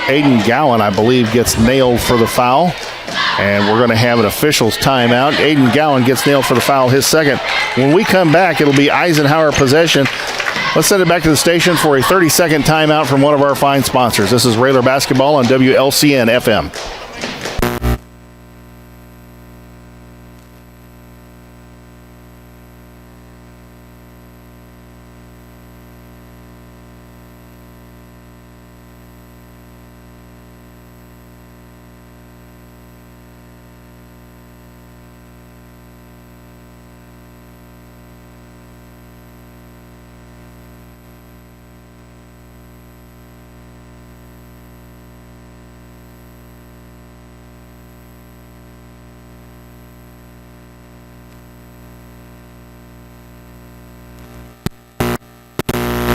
Aiden Gowan, I believe, gets nailed for the foul. And we're going to have an official's timeout. Aiden Gowan gets nailed for the foul, his second. When we come back, it'll be Eisenhower possession. Let's send it back to the station for a 30-second timeout from one of our fine sponsors. This is Railer Basketball on WLCN FM.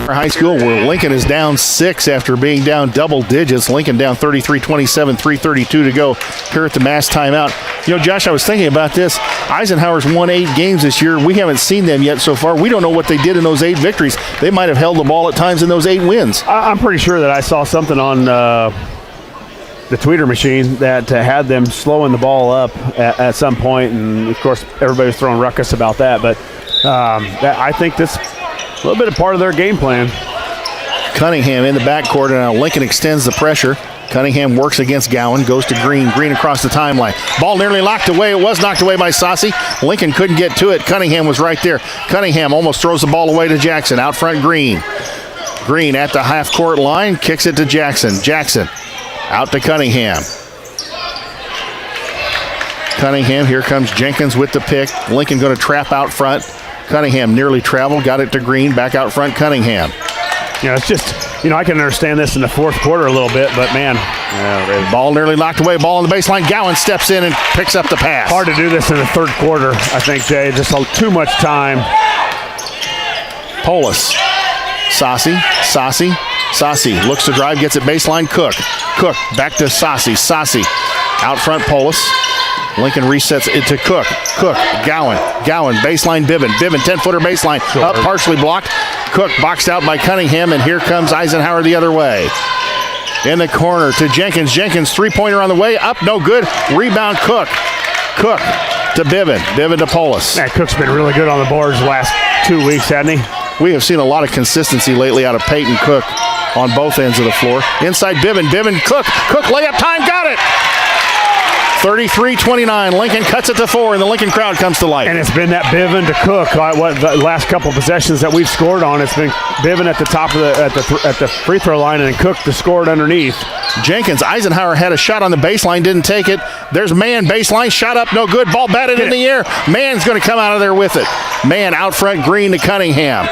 High School, where Lincoln is down 6 after being down double digits. Lincoln down 33-27, 3:32 to go here at the mass timeout. You know, Josh, I was thinking about this. Eisenhower's won 8 games this year. We haven't seen them yet so far. We don't know what they did in those 8 victories. They might have held the ball at times in those 8 wins. I'm pretty sure that I saw something on the tweeter machine that had them slowing the ball up at some point, and of course everybody was throwing ruckus about that, but I think this a little bit of part of their game plan. Cunningham in the backcourt, and now Lincoln extends the pressure. Cunningham works against Gowan, goes to Green. Green across the timeline. Ball nearly locked away. It was knocked away by Saucy. Lincoln couldn't get to it. Cunningham was right there. Cunningham almost throws the ball away to Jackson. Out front, Green. Green at the half-court line, kicks it to Jackson. Jackson out to Cunningham. Cunningham, here comes Jenkins with the pick. Lincoln going to trap out front. Cunningham nearly traveled, got it to Green, back out front, Cunningham. Yeah, it's just, I can understand this in the fourth quarter a little bit, but man. Ball nearly knocked away, ball on the baseline. Gowan steps in and picks up the pass. Hard to do this in the third quarter, I think, Jay. Just too much time. Polis. Saucy looks to drive, gets it baseline, Cook. Cook back to Saucy. Saucy out front, Polis. Lincoln resets it to Cook. Cook, Gowan, baseline, Bivin, 10-footer baseline, up partially blocked. Cook boxed out by Cunningham, and here comes Eisenhower the other way. In the corner to Jenkins. Jenkins, three-pointer on the way, up, no good. Rebound, Cook. Cook to Bivin to Polis. Man, Cook's been really good on the boards the last 2 weeks, hasn't he? We have seen a lot of consistency lately out of Peyton Cook on both ends of the floor. Inside Bivin, Cook, layup time, got it! 33-29. Lincoln cuts it to 4, and the Lincoln crowd comes to life. And it's been that Bivin to Cook. The last couple of possessions that we've scored on, it's been Bivin at the top of at the free throw line, and then Cook to score it underneath. Jenkins, Eisenhower had a shot on the baseline, didn't take it. There's Man, baseline, shot up, no good. Ball batted in the air. Man's going to come out of there with it. Man out front, Green to Cunningham.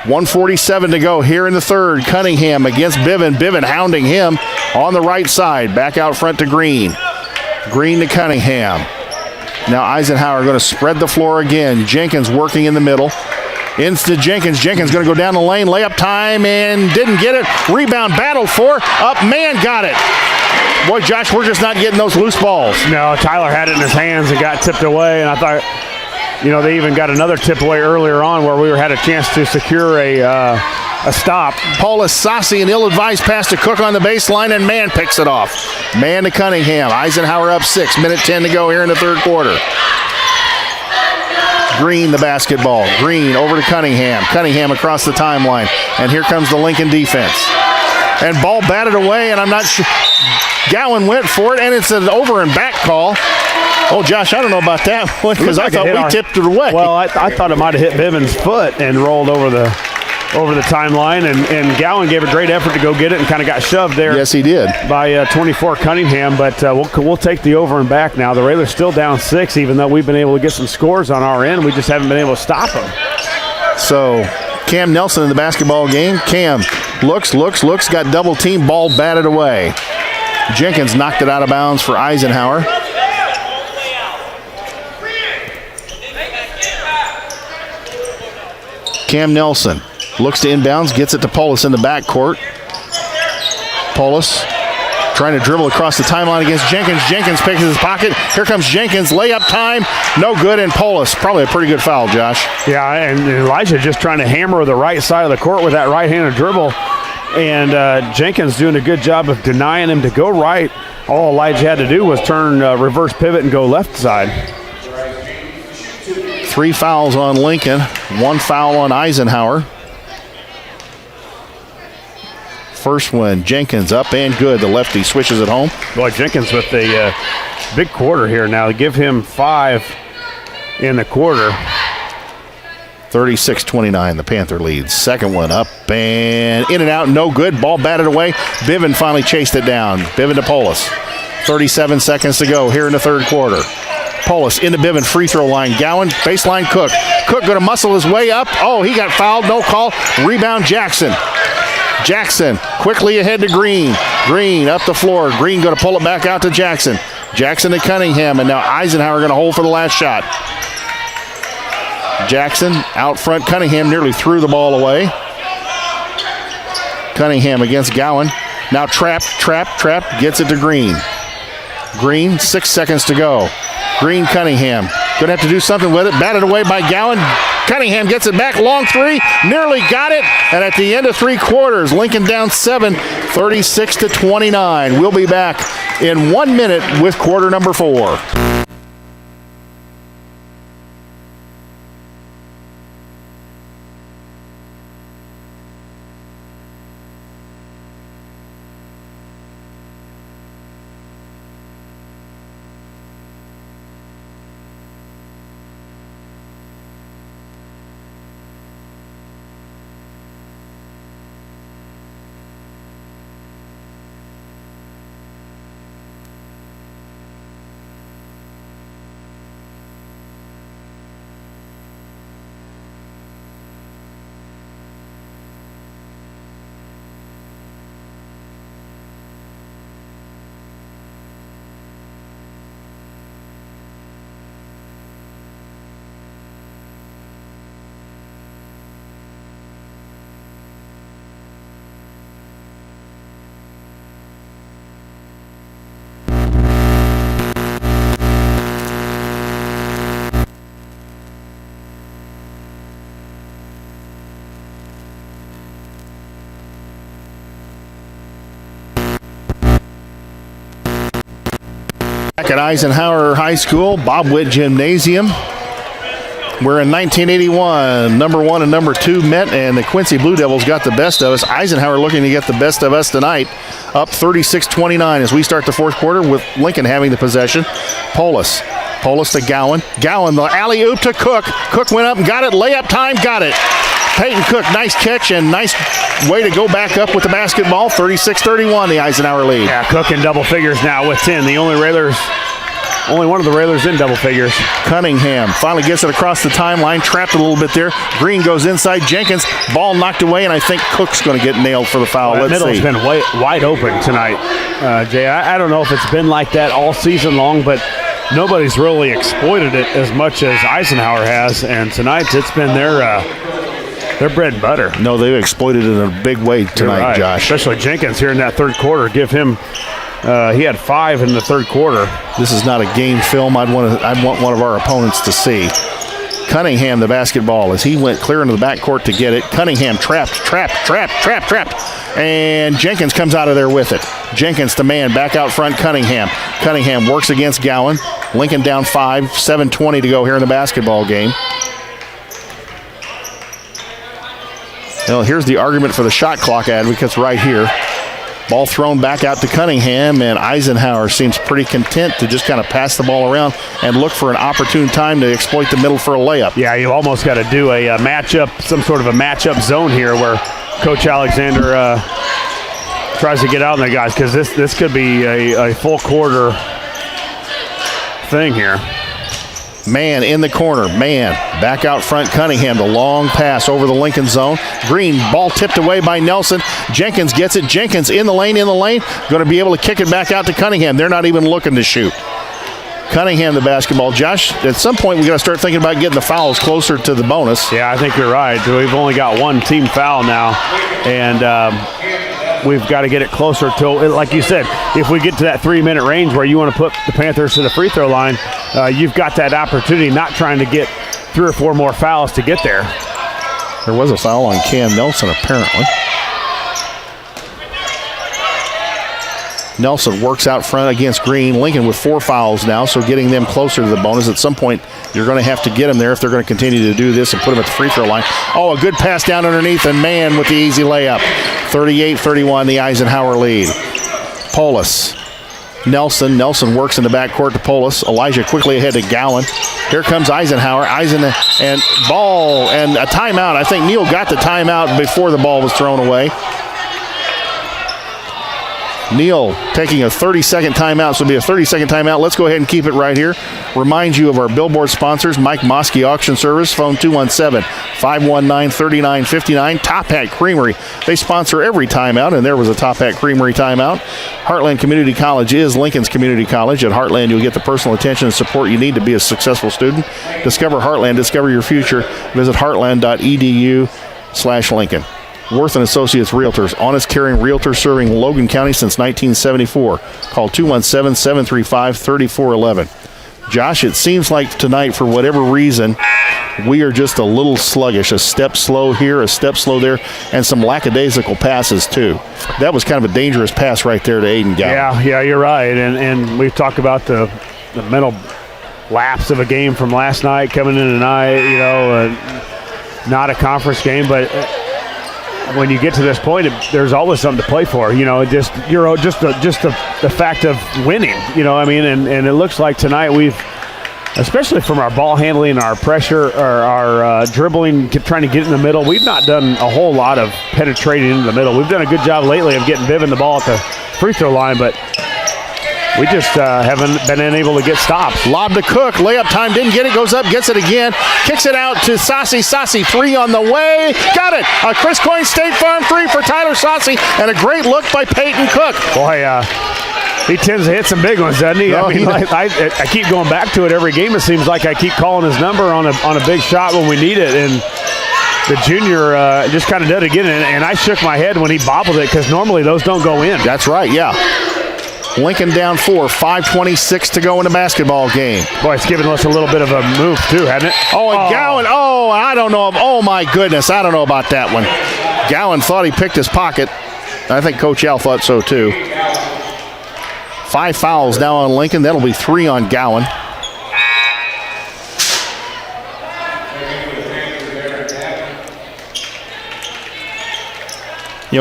1:47 to go here in the third. Cunningham against Bivin. Bivin hounding him on the right side. Back out front to Green. Green to Cunningham. Now Eisenhower going to spread the floor again. Jenkins working in the middle. Into Jenkins. Jenkins going to go down the lane. Layup time and didn't get it. Rebound battle for. Up. Man got it. Boy, Josh, we're just not getting those loose balls. No, Tyler had it in his hands and got tipped away. And I thought, they even got another tip away earlier on where we had a chance to secure a a stop. Paulus saucy and ill-advised pass to Cook on the baseline, and Mann picks it off. Mann to Cunningham. Eisenhower up 6. Minute 10 to go here in the third quarter. Green the basketball. Green over to Cunningham. Cunningham across the timeline. And here comes the Lincoln defense. And ball batted away, and I'm not sure. Gowan went for it, and it's an over and back call. Oh, Josh, I don't know about that one because I thought we tipped it away. Well, I thought it might have hit Bivens' foot and rolled over the timeline, and Gowan gave a great effort to go get it and kind of got shoved there. Yes, he did. By 24 Cunningham, but we'll take the over and back now. The Railers still down 6, even though we've been able to get some scores on our end. We just haven't been able to stop them. So Cam Nelson in the basketball game. Cam looks, got double team, ball batted away. Jenkins knocked it out of bounds for Eisenhower. Cam Nelson looks to inbounds, gets it to Paulus in the backcourt. Paulus trying to dribble across the timeline against Jenkins. Jenkins picks his pocket. Here comes Jenkins. Layup time. No good. And Paulus, probably a pretty good foul, Josh. Yeah, and Elijah just trying to hammer the right side of the court with that right-handed dribble. And Jenkins doing a good job of denying him to go right. All Elijah had to do was turn reverse pivot and go left side. 3 fouls on Lincoln. 1 foul on Eisenhower. First one, Jenkins up and good. The lefty switches it home. Boy, Jenkins with a big quarter here now. Give him 5 in the quarter. 36-29, the Panther leads. Second one up and in and out, no good. Ball batted away. Biven finally chased it down. Biven to Paulus. 37 seconds to go here in the third quarter. Paulus into Biven, free throw line. Gowan, baseline Cook. Cook going to muscle his way up. Oh, he got fouled, no call. Rebound Jackson. Jackson quickly ahead to Green. Green up the floor. Green going to pull it back out to Jackson. Jackson to Cunningham, and now Eisenhower going to hold for the last shot. Jackson out front. Cunningham nearly threw the ball away. Cunningham against Gowan. Now trap, gets it to Green. Green, 6 seconds to go. Green, Cunningham. Going to have to do something with it. Batted away by Gowan. Cunningham gets it back. Long three. Nearly got it. And at the end of 3 quarters, Lincoln down 7, 36-29. We'll be back in 1 minute with quarter number 4. Back at Eisenhower High School, Bob Witt Gymnasium. We're in 1981. Number 1 and number 2 met, and the Quincy Blue Devils got the best of us. Eisenhower looking to get the best of us tonight, up 36-29 as we start the fourth quarter with Lincoln having the possession. Paulus to Gowan. Gowan, the alley-oop to Cook. Cook went up and got it. Layup time, got it. Peyton Cook, nice catch and nice way to go back up with the basketball. 36-31, the Eisenhower lead. Yeah, Cook in double figures now with 10. The only one of the Railers in double figures. Cunningham finally gets it across the timeline, trapped a little bit there. Green goes inside Jenkins, ball knocked away, and I think Cook's going to get nailed for the foul. Well, middle's been wide open tonight, Jay. I don't know if it's been like that all season long, but nobody's really exploited it as much as Eisenhower has, and tonight it's been their bread and butter. No, they've exploited it in a big way tonight, right, Josh. Especially Jenkins here in that third quarter. Give him, he had 5 in the third quarter. This is not a game film I'd want one of our opponents to see. Cunningham the basketball as he went clear into the backcourt to get it. Cunningham trapped. And Jenkins comes out of there with it. Jenkins to man, back out front, Cunningham. Cunningham works against Gowan. Lincoln down 5, 7:20 to go here in the basketball game. Well, here's the argument for the shot clock advocates right here. Ball thrown back out to Cunningham, and Eisenhower seems pretty content to just kind of pass the ball around and look for an opportune time to exploit the middle for a layup. Yeah, you almost got to do a matchup, some sort of a matchup zone here where Coach Alexander tries to get out there, guys, because this could be a full quarter thing here. Man in the corner, man back out front. Cunningham, the long pass over the Lincoln zone. Green, ball tipped away by Nelson. Jenkins gets it. Jenkins in the lane. Going to be able to kick it back out to Cunningham. They're not even looking to shoot. Cunningham the basketball. Josh, at some point we got to start thinking about getting the fouls closer to the bonus. Yeah, I think you're right. We've only got one team foul now, and we've got to get it closer to, like you said, if we get to that 3-minute range where you want to put the Panthers to the free throw line, you've got that opportunity, not trying to get 3 or 4 more fouls to get there. There was a foul on Cam Nelson, apparently. Nelson works out front against Green. Lincoln with 4 fouls now, so getting them closer to the bonus. At some point, you're going to have to get them there if they're going to continue to do this and put them at the free throw line. Oh, a good pass down underneath, and man with the easy layup. 38-31, the Eisenhower lead. Polis. Nelson works in the backcourt to Polis. Elijah quickly ahead to Gowan. Here comes Eisenhower. And ball and a timeout. I think Neal got the timeout before the ball was thrown away. Neal taking a 30-second timeout, so it'll be a 30-second timeout. Let's go ahead and keep it right here. Remind you of our billboard sponsors, Mike Moskey Auction Service, phone 217-519-3959. Top Hat Creamery, they sponsor every timeout, and there was a Top Hat Creamery timeout. Heartland Community College is Lincoln's community college. At Heartland, you'll get the personal attention and support you need to be a successful student. Discover Heartland, discover your future. Visit heartland.edu/Lincoln. Worth & Associates Realtors, honest, caring realtors serving Logan County since 1974. Call 217-735-3411. Josh, it seems like tonight, for whatever reason, we are just a little sluggish. A step slow here, a step slow there, and some lackadaisical passes, too. That was kind of a dangerous pass right there to Aiden Gowan. Yeah, you're right. And we've talked about the mental lapse of a game from last night coming in tonight, not a conference game, but when you get to this point, there's always something to play for. The fact of winning. And it looks like tonight we've, especially from our ball handling, our pressure, or our dribbling, trying to get in the middle, we've not done a whole lot of penetrating into the middle. We've done a good job lately of getting Viven the ball at the free throw line, but we just haven't been unable to get stops. Lob to Cook. Layup time. Didn't get it. Goes up. Gets it again. Kicks it out to Saucy. Saucy 3 on the way. Got it. A Chris Coyne State Farm 3 for Tyler Saucy. And a great look by Peyton Cook. Boy, he tends to hit some big ones, doesn't he? No, I keep going back to it every game. It seems like I keep calling his number on a big shot when we need it. And the junior just kind of did it again. And I shook my head when he bobbled it, because normally those don't go in. That's right, yeah. Lincoln down 4, 5:26 to go in the basketball game. Boy, it's given us a little bit of a move too, hasn't it? Oh, and Gowan, I don't know. Oh, my goodness, I don't know about that one. Gowan thought he picked his pocket. I think Coach Al thought so too. 5 fouls now on Lincoln. That'll be 3 on Gowan.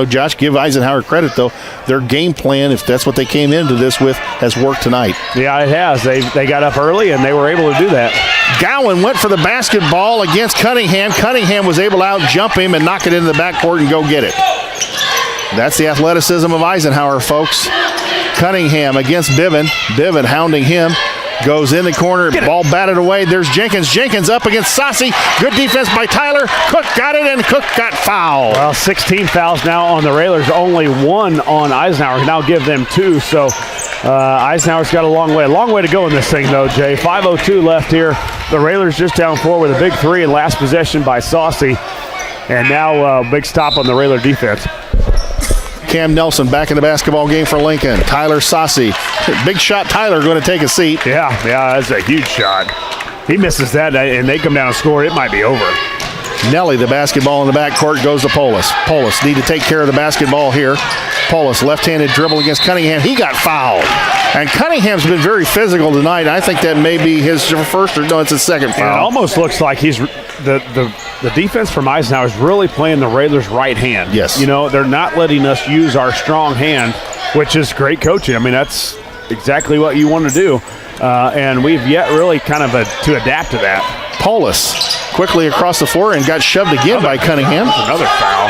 Josh, give Eisenhower credit, though. Their game plan, if that's what they came into this with, has worked tonight. Yeah, it has. They got up early, and they were able to do that. Gowan went for the basketball against Cunningham. Cunningham was able to out-jump him and knock it into the backcourt and go get it. That's the athleticism of Eisenhower, folks. Cunningham against Biven. Biven hounding him. Goes in the corner, ball batted away. There's Jenkins. Jenkins up against Saucy. Good defense by Tyler. Cook got it, and Cook got fouled. Well, 16 fouls now on the Railers. Only 1 on Eisenhower. Now give them 2. So Eisenhower's got a long way to go in this thing, though, Jay. 5:02 left here. The Railers just down 4 with a big 3 and last possession by Saucy. And now big stop on the Railer defense. Cam Nelson back in the basketball game for Lincoln. Tyler Saucy. Big shot Tyler going to take a seat. Yeah, that's a huge shot. He misses that, and they come down and score. It might be over. Nelly, the basketball in the backcourt, goes to Polis. Polis need to take care of the basketball here. Polis, left-handed dribble against Cunningham. He got fouled. And Cunningham's been very physical tonight. I think that may be his first, or no, it's his second foul. And it almost looks like he's the defense from Eisenhower is really playing the Railers' right hand. Yes. You know, they're not letting us use our strong hand, which is great coaching. I mean, that's exactly what you want to do. And we've yet really kind of to adapt to that. Polis quickly across the floor and got shoved again by Cunningham. Another foul.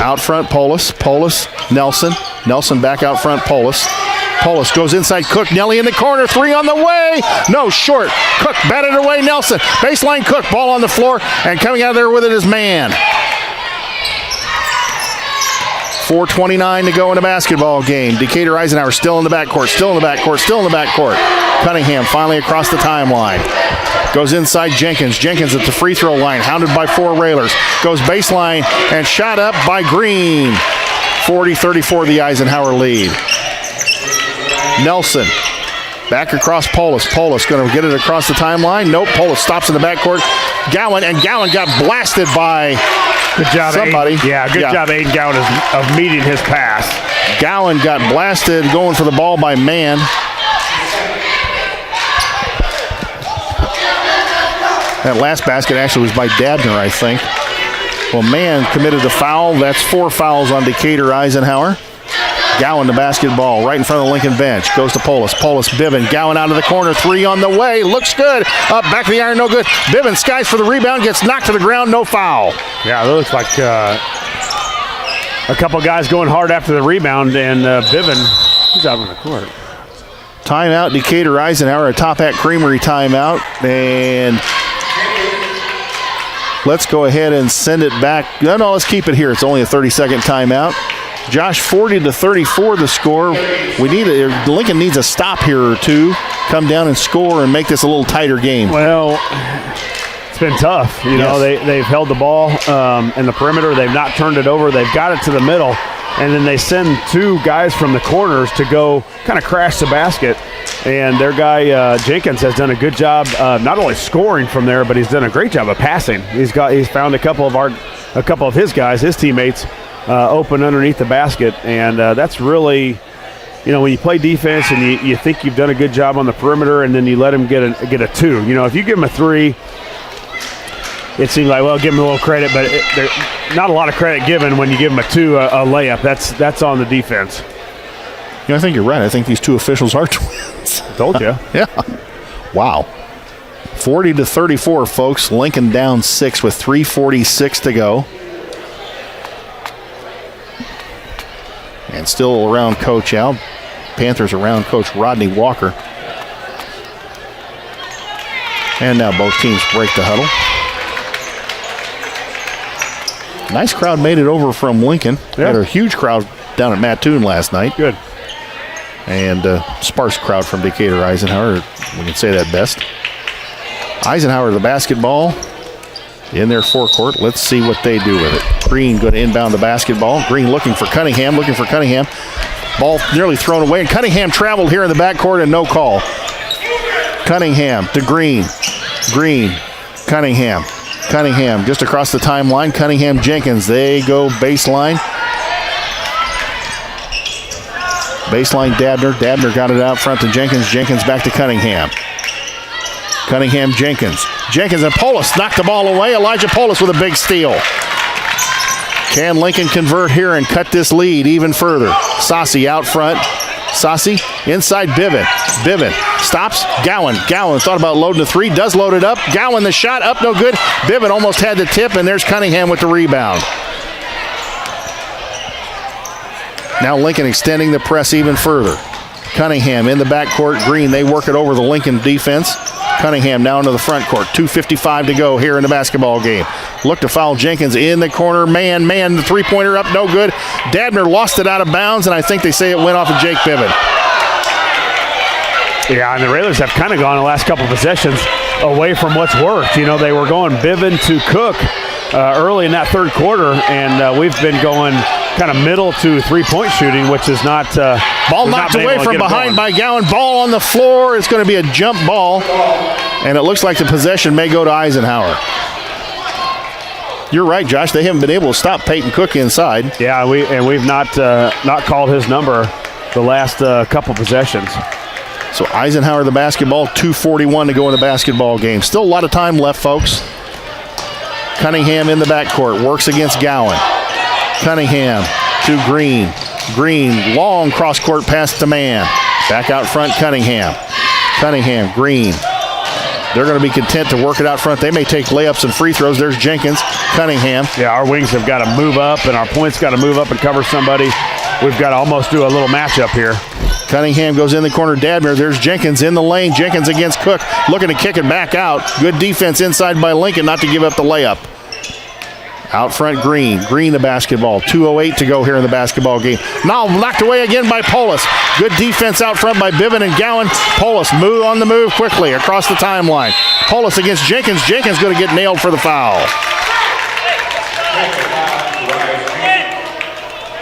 Out front, Polis. Polis, Nelson. Nelson back out front, Polis. Polis goes inside Cook. Nelly in the corner. 3 on the way. No, short. Cook batted away. Nelson. Baseline Cook. Ball on the floor. And coming out of there with it is Mann. 4:29 to go in the basketball game. Decatur Eisenhower still in the backcourt. Still in the backcourt. Still in the backcourt. Cunningham finally across the timeline. Goes inside Jenkins. Jenkins at the free throw line. Hounded by 4 Railers. Goes baseline and shot up by Green. 40-34 the Eisenhower lead. Nelson back across Polis. Polis going to get it across the timeline. Nope. Polis stops in the backcourt. Gowan got blasted by good job, somebody. Good job, Aiden Gowan, of meeting his pass. Gowan got blasted going for the ball by Mann. That last basket actually was by Dabner, I think. Well, Mann committed a foul. That's 4 fouls on Decatur Eisenhower. Gowan the basketball right in front of the Lincoln bench. Goes to Polis. Polis, Bivin. Gowan out of the corner. 3 on the way. Looks good. Up, back of the iron, no good. Bivin skies for the rebound. Gets knocked to the ground. No foul. Yeah, it looks like a couple guys going hard after the rebound, and Bivin, he's out on the court. Timeout, Decatur Eisenhower. A Top Hat Creamery timeout. And let's go ahead and send it back. No, let's keep it here. It's only a 30-second timeout. Josh, 40-34 the score. Lincoln needs a stop here or two. Come down and score and make this a little tighter game. Well, it's been tough. You know, they've held the ball in the perimeter. They've not turned it over. They've got it to the middle. And then they send 2 guys from the corners to go kind of crash the basket. And their guy, Jenkins, has done a good job not only scoring from there, but he's done a great job of passing. He's found a couple of his guys, his teammates, open underneath the basket, and that's really, you know, when you play defense and you think you've done a good job on the perimeter, and then you let him get a 2. You know, if you give him a 3, it seems like, well, give him a little credit, but there's not a lot of credit given when you give him a 2, a layup. That's on the defense. You know, I think you're right. I think these 2 officials are twins. Told you. Yeah. Wow. 40-34, folks. Lincoln down 6 with 3:46 to go. And still around Coach Al. Panthers around Coach Rodney Walker. And now both teams break the huddle. Nice crowd made it over from Lincoln. Yeah. Had a huge crowd down at Mattoon last night. Good. And sparse crowd from Decatur Eisenhower. We can say that best. Eisenhower the basketball in their forecourt. Let's see what they do with it. Green going to inbound the basketball. Green looking for Cunningham. Ball nearly thrown away. And Cunningham traveled here in the backcourt and no call. Cunningham to Green. Cunningham just across the timeline. Cunningham, Jenkins. They go baseline. Dabner. Dabner got it out front to Jenkins. Jenkins back to Cunningham. Jenkins and Polis knocked the ball away. Elijah Polis with a big steal. Can Lincoln convert here and cut this lead even further? Sassi out front. Sassi inside Bivin. Bivin stops. Gowan thought about loading the 3. Does load it up. Gowan the shot up, no good. Bivin almost had the tip, and there's Cunningham with the rebound. Now Lincoln extending the press even further. Cunningham in the backcourt. Green, they work it over the Lincoln defense. Cunningham now into the front court. 2:55 to go here in the basketball game. Look to foul Jenkins in the corner. Man, the 3-pointer up, no good. Dabner lost it out of bounds, and I think they say it went off of Jake Bivin. Yeah, and the Railers have kind of gone the last couple of possessions away from what's worked. You know, they were going Bivin to Cook early in that third quarter, and we've been going kind of middle to three-point shooting, which is not ball knocked away from behind by Gowan. Ball on the floor. It's going to be a jump ball, and it looks like the possession may go to Eisenhower. You're right, Josh. They haven't been able to stop Peyton Cook inside. Yeah, we've not called his number the last couple possessions. So Eisenhower the basketball, 2:41 to go in the basketball game. Still a lot of time left, folks. Cunningham in the backcourt, works against Gowan. Cunningham to Green. Green, long cross-court pass to Mann. Back out front, Cunningham. Cunningham, Green. They're going to be content to work it out front. They may take layups and free throws. There's Jenkins, Cunningham. Yeah, our wings have got to move up, and our points got to move up and cover somebody. We've got to almost do a little matchup here. Cunningham goes in the corner. Dadmere. There's Jenkins in the lane. Jenkins against Cook. Looking to kick it back out. Good defense inside by Lincoln not to give up the layup. Out front, Green. Green the basketball. 2:08 to go here in the basketball game. Now knocked away again by Polis. Good defense out front by Biven and Gowan. Polis move on the move quickly across the timeline. Polis against Jenkins. Jenkins going to get nailed for the foul.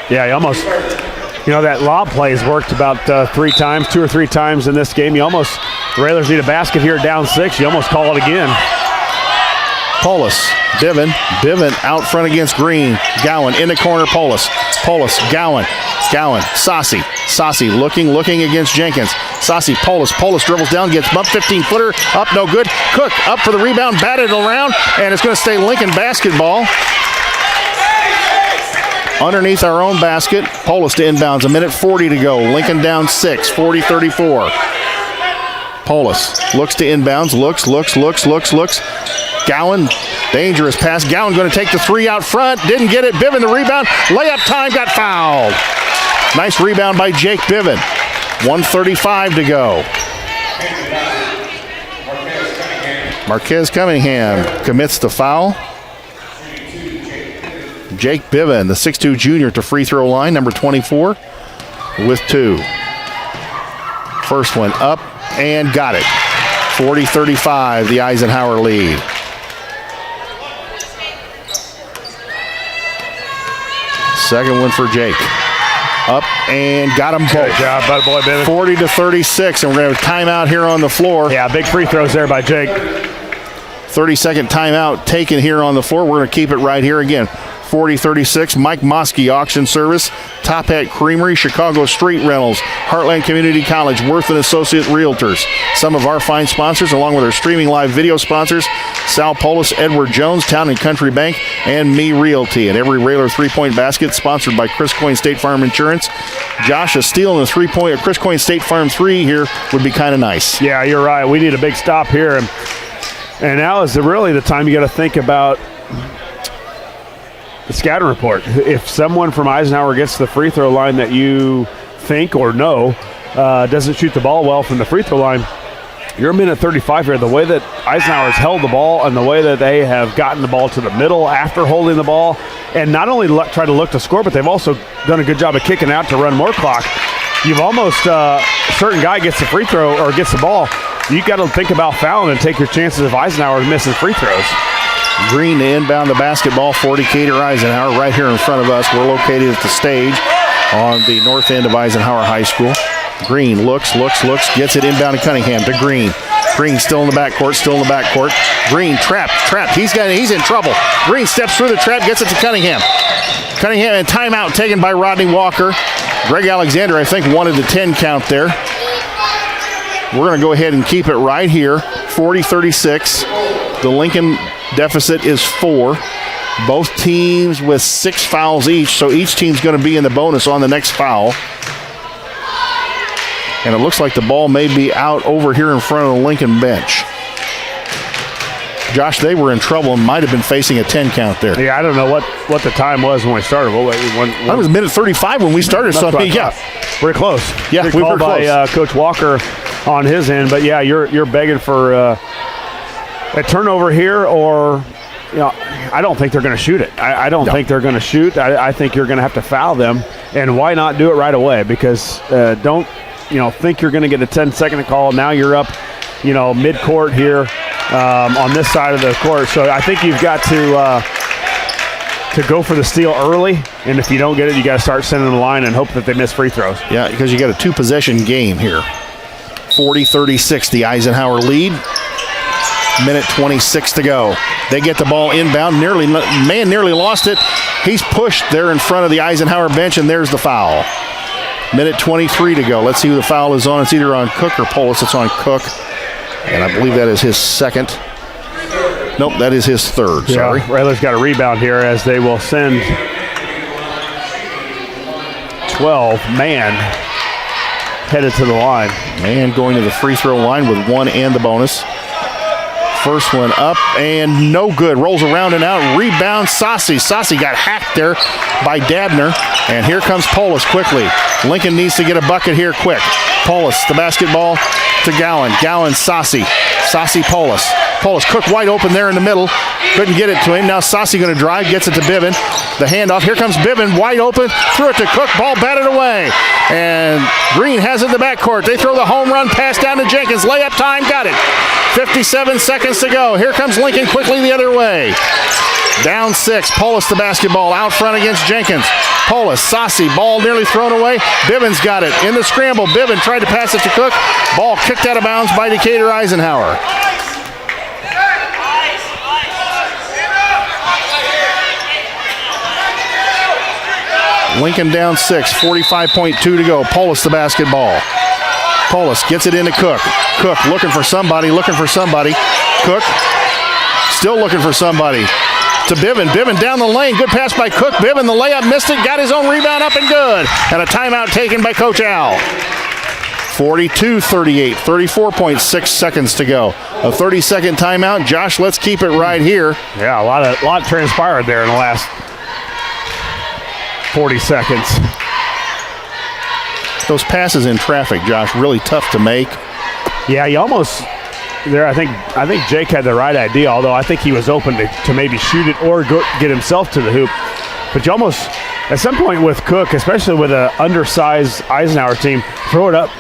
Yeah, he almost, that lob play has worked about 2 or 3 times in this game. The Railers need a basket here down 6. You almost call it again. Polis, Biven out front against Green. Gowan in the corner, Polis, Gowan, Saucy looking against Jenkins. Saucy, Polis dribbles down, gets bumped, 15-footer, up, no good. Cook up for the rebound, batted around, and it's going to stay Lincoln basketball. Underneath our own basket, Polis to inbounds, 1:40 to go. Lincoln down 6, 40-34. Polis looks to inbounds, looks. Gowan, dangerous pass. Gowan going to take the 3 out front. Didn't get it. Biven the rebound. Layup time, got fouled. Nice rebound by Jake Biven. 1:35 to go. Marquez Cunningham commits the foul. Jake Biven, the 6'2 junior, to free throw line, number 24, with 2. First one up and got it. 40-35, the Eisenhower lead. Second one for Jake. Up and got them both. Good job, bud boy, Biven. 40-36, and we're going to have a timeout here on the floor. Yeah, big free throws there by Jake. 30-second timeout taken here on the floor. We're going to keep it right here again. 40-36, Mike Moskey Auction Service, Top Hat Creamery, Chicago Street Rentals, Heartland Community College, Worth & Associate Realtors. Some of our fine sponsors, along with our streaming live video sponsors, Sal Polis, Edward Jones, Town and Country Bank, and Me Realty. And every Railer three-point basket sponsored by Chris Coyne State Farm Insurance. Josh, a steal in the three-point, Chris Coyne State Farm 3 here would be kind of nice. Yeah, you're right. We need a big stop here. And now is really the time you got to think about the scouting report. If someone from Eisenhower gets to the free throw line that you think or know doesn't shoot the ball well from the free throw line, you're a minute 35 here. The way that Eisenhower has held the ball and the way that they have gotten the ball to the middle after holding the ball, and not only try to look to score, but they've also done a good job of kicking out to run more clock. You've almost, certain guy gets the free throw or gets the ball, you got to think about fouling and take your chances if Eisenhower is missing free throws. Green to inbound the basketball for Decatur Eisenhower right here in front of us. We're located at the stage on the north end of Eisenhower High School. Green looks, gets it inbound to Cunningham to Green. Green still in the backcourt. Green trapped. He's in trouble. Green steps through the trap, gets it to Cunningham. Cunningham, and timeout taken by Rodney Walker. Greg Alexander, I think, wanted the 10 count there. We're going to go ahead and keep it right here, 40-36. The Lincoln deficit is 4. Both teams with 6 fouls each, so each team's going to be in the bonus on the next foul. And it looks like the ball may be out over here in front of the Lincoln bench. Josh, they were in trouble and might have been facing a 10 count there. Yeah, I don't know what the time was when we started. That was minute 35 when we started. So yeah, pretty close. Yeah, we were close. By Coach Walker on his end, but yeah, you're begging for a turnover here, or I don't think they're going to shoot it. I don't think they're going to shoot. I think you're going to have to foul them, and why not do it right away? Because don't think you're going to get a 10-second call. Now you're up, mid-court here on this side of the court. So I think you've got to to go for the steal early, and if you don't get it, you got to start sending the line and hope that they miss free throws. Yeah, because you got a 2-possession game here. 40-36, the Eisenhower lead. Minute 26 to go. They get the ball inbound. Nearly lost it. He's pushed there in front of the Eisenhower bench, and there's the foul. Minute 23 to go. Let's see who the foul is on. It's either on Cook or Polis. It's on Cook, and I believe that is his second. Nope, that is his third. Sorry. Yeah, Raylor's got a rebound here as they will send 12 man headed to the line. Man going to the free throw line with one and the bonus. First one up and no good. Rolls around and out. Rebound, Saucy. Saucy got hacked there by Dabner. And here comes Polis quickly. Lincoln needs to get a bucket here quick. Polis, the basketball to Gowan. Gowan, Saucy. Saucy, Polis. Polis, Cook wide open there in the middle. Couldn't get it to him. Now Saucy going to drive. Gets it to Biven. The handoff. Here comes Biven, wide open. Threw it to Cook. Ball batted away. And Green has it in the backcourt. They throw the home run pass down to Jenkins. Layup time. Got it. 57 seconds to go. Here comes Lincoln quickly the other way. Down 6. Polis the basketball out front against Jenkins. Polis, Saucy, ball nearly thrown away. Bivens got it in the scramble. Biven tried to pass it to Cook. Ball kicked out of bounds by Decatur Eisenhower. Lincoln down 6, 45.2 to go. Polis the basketball. Polis gets it into Cook. Cook looking for somebody. Cook still looking for somebody. To Biven. Biven down the lane. Good pass by Cook. Biven, the layup, missed it. Got his own rebound up and good. And a timeout taken by Coach Al. 42-38. 34.6 seconds to go. A 30-second timeout. Josh, let's keep it right here. Yeah, a lot transpired there in the last 40 seconds. Those passes in traffic, Josh, really tough to make. Yeah, you almost there. I think Jake had the right idea, although I think he was open to maybe shoot it or get himself to the hoop. But you almost, at some point with Cook, especially with an undersized Eisenhower team, throw it up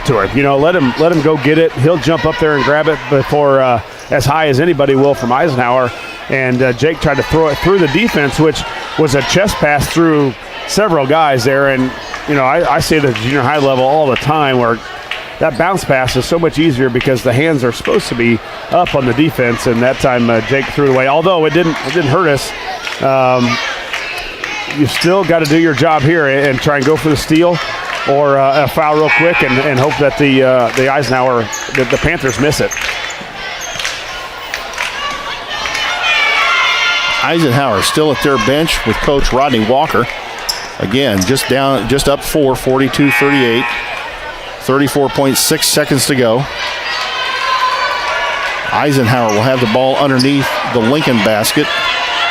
to him. You know, let him go get it. He'll jump up there and grab it before as high as anybody will from Eisenhower. And Jake tried to throw it through the defense, which was a chest pass through several guys there. And you know, I say it at the junior high level all the time, where that bounce pass is so much easier because the hands are supposed to be up on the defense, and that time Jake threw it away. Although it didn't hurt us. You still got to do your job here and try and go for the steal or a foul real quick, and hope that the Eisenhower, the Panthers miss it. Eisenhower still at their bench with Coach Rodney Walker. Again, just up 4, 42-38. 34.6 seconds to go. Eisenhower will have the ball underneath the Lincoln basket,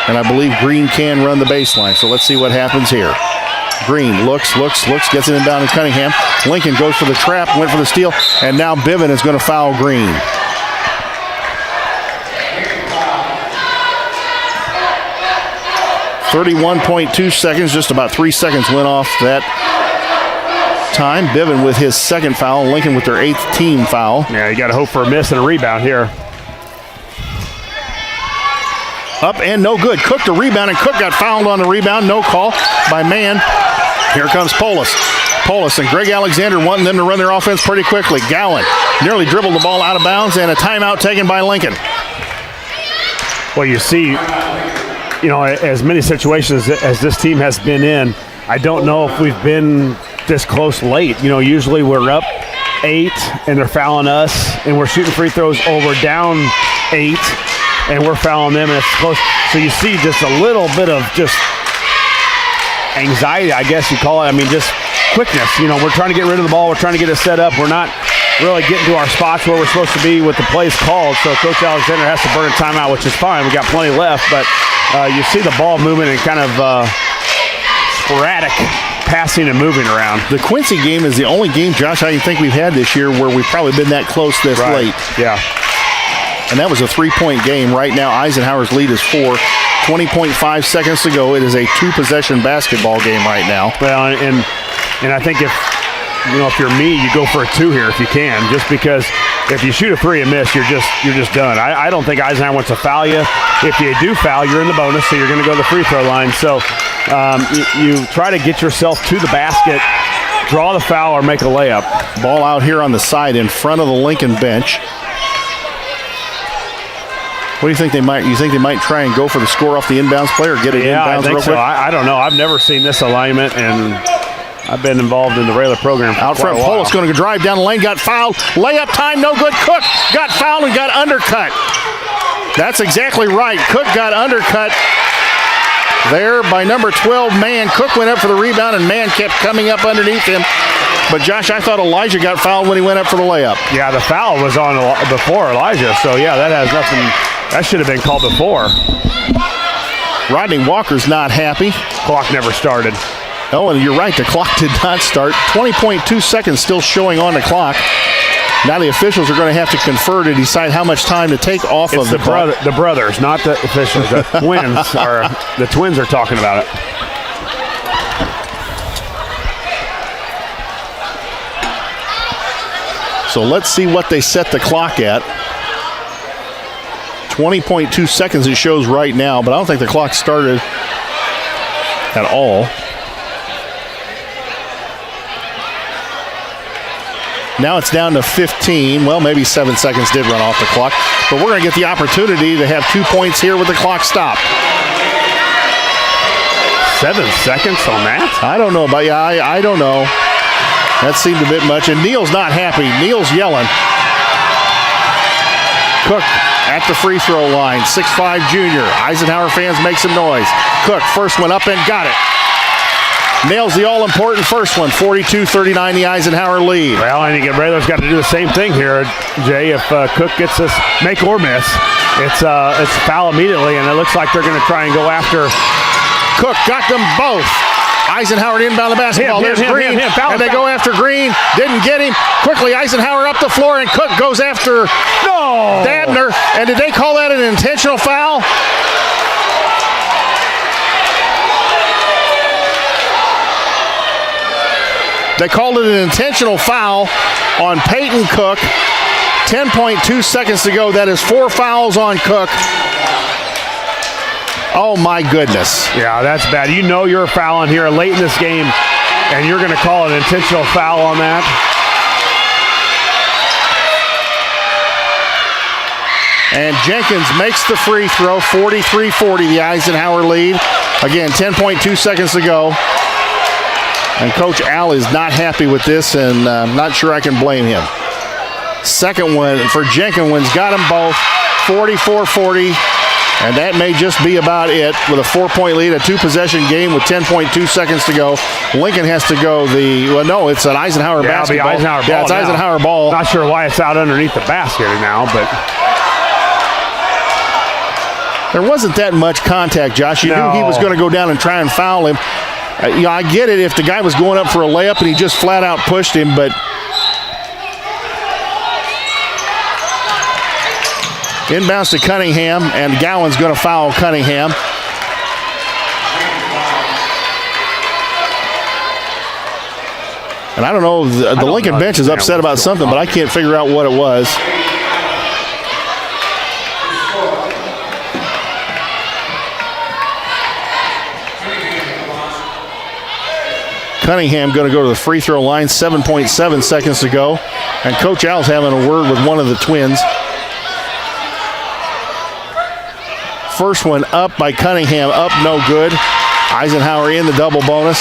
and I believe Green can run the baseline. So let's see what happens here. Green looks, gets it inbound to Cunningham. Lincoln goes for the trap, went for the steal, and now Biven is going to foul Green. .2 seconds, just about 3 seconds went off that time. Biven with his second foul, Lincoln with their 8th team foul. Yeah, you got to hope for a miss and a rebound here. Up and no good. Cook the rebound, and Cook got fouled on the rebound. No call by Mann. Here comes Polis. Polis and Greg Alexander wanting them to run their offense pretty quickly. Gowan nearly dribbled the ball out of bounds, and a timeout taken by Lincoln. Well, you see, you know, as many situations as this team has been in, I don't know if we've been this close late. You know, usually we're up 8 and they're fouling us, and we're shooting free throws, or we're down 8 and we're fouling them, and it's close. So you see just a little bit of just anxiety, I guess you call it. I mean, just quickness. You know, we're trying to get rid of the ball. We're trying to get it set up. We're not really getting to our spots where we're supposed to be with the plays called. So Coach Alexander has to burn a timeout, which is fine. We got plenty left, but you see the ball moving and kind of sporadic passing and moving around. The Quincy game is the only game, Josh, I think we've had this year where we've probably been that close this late. Yeah. And that was a 3-point game. Right now, Eisenhower's lead is 4. 20.5 seconds to go. It is a 2-possession basketball game right now. Well, and I think if you're me, you go for a 2 here if you can, just because if you shoot a 3 and miss, you're just done. I don't think Eisenhower wants to foul you. If you do foul, you're in the bonus, so you're going to go to the free throw line. So you try to get yourself to the basket, draw the foul, or make a layup. Ball out here on the side in front of the Lincoln bench. What do you think they might? You think they might try and go for the score off the inbounds play or get it inbounds I think real so. quick? I don't know. I've never seen this alignment, and I've been involved in the Railer program for out front, Polis going to drive down the lane, got fouled. Layup time, no good. Cook got fouled and got undercut. That's exactly right. Cook got undercut there by number 12, Mann. Cook went up for the rebound, and Mann kept coming up underneath him. But, Josh, I thought Elijah got fouled when he went up for the layup. Yeah, the foul was on before Elijah, so, yeah, that has nothing. That should have been called before. Rodney Walker's not happy. Clock never started. Oh, and you're right, the clock did not start. 20.2 seconds still showing on the clock. Now the officials are going to have to confer to decide how much time to take off of the clock. The brothers, not the officials. The twins are talking about it. So let's see what they set the clock at. 20.2 seconds it shows right now, but I don't think the clock started at all. Now it's down to 15. Well, maybe 7 seconds did run off the clock, but we're going to get the opportunity to have 2 points here with the clock stopped. 7 seconds on that? I don't know about you. I don't know. That seemed a bit much, and Neal's not happy. Neal's yelling. Cook at the free throw line, 6'5" junior. Eisenhower fans make some noise. Cook, first one up and got it. Nails the all-important first one, 42-39, the Eisenhower lead. Well, I think Raylor's got to do the same thing here, Jay. If Cook gets this make or miss, it's foul immediately, and it looks like they're going to try and go after. Cook got them both. Eisenhower inbound the basketball. There's Green, and they go after Green. Didn't get him. Quickly, Eisenhower up the floor, and Cook goes after Dadner. And did they call that an intentional foul? They called it an intentional foul on Peyton Cook. 10.2 seconds to go. That is 4 fouls on Cook. Oh, my goodness. Yeah, that's bad. You know you're fouling here late in this game, and you're going to call an intentional foul on that. And Jenkins makes the free throw, 43-40, the Eisenhower lead. Again, 10.2 seconds to go. And Coach Al is not happy with this, and I'm not sure I can blame him. Second one for Jenkins, got them both, 44-40. And that may just be about it with a 4-point lead, a 2-possession game with 10.2 seconds to go. Lincoln has to go it's an Eisenhower basketball. It's Eisenhower ball. Not sure why it's out underneath the basket now, but there wasn't that much contact, Josh. You knew he was going to go down and try and foul him. I get it if the guy was going up for a layup and he just flat out pushed him, but inbounds to Cunningham, and Gowan's going to foul Cunningham. And I don't know, the Lincoln bench is upset about something, but I can't figure out what it was. Cunningham going to go to the free throw line, 7.7 seconds to go. And Coach Al's having a word with one of the twins. First one up by Cunningham, up no good. Eisenhower in the double bonus.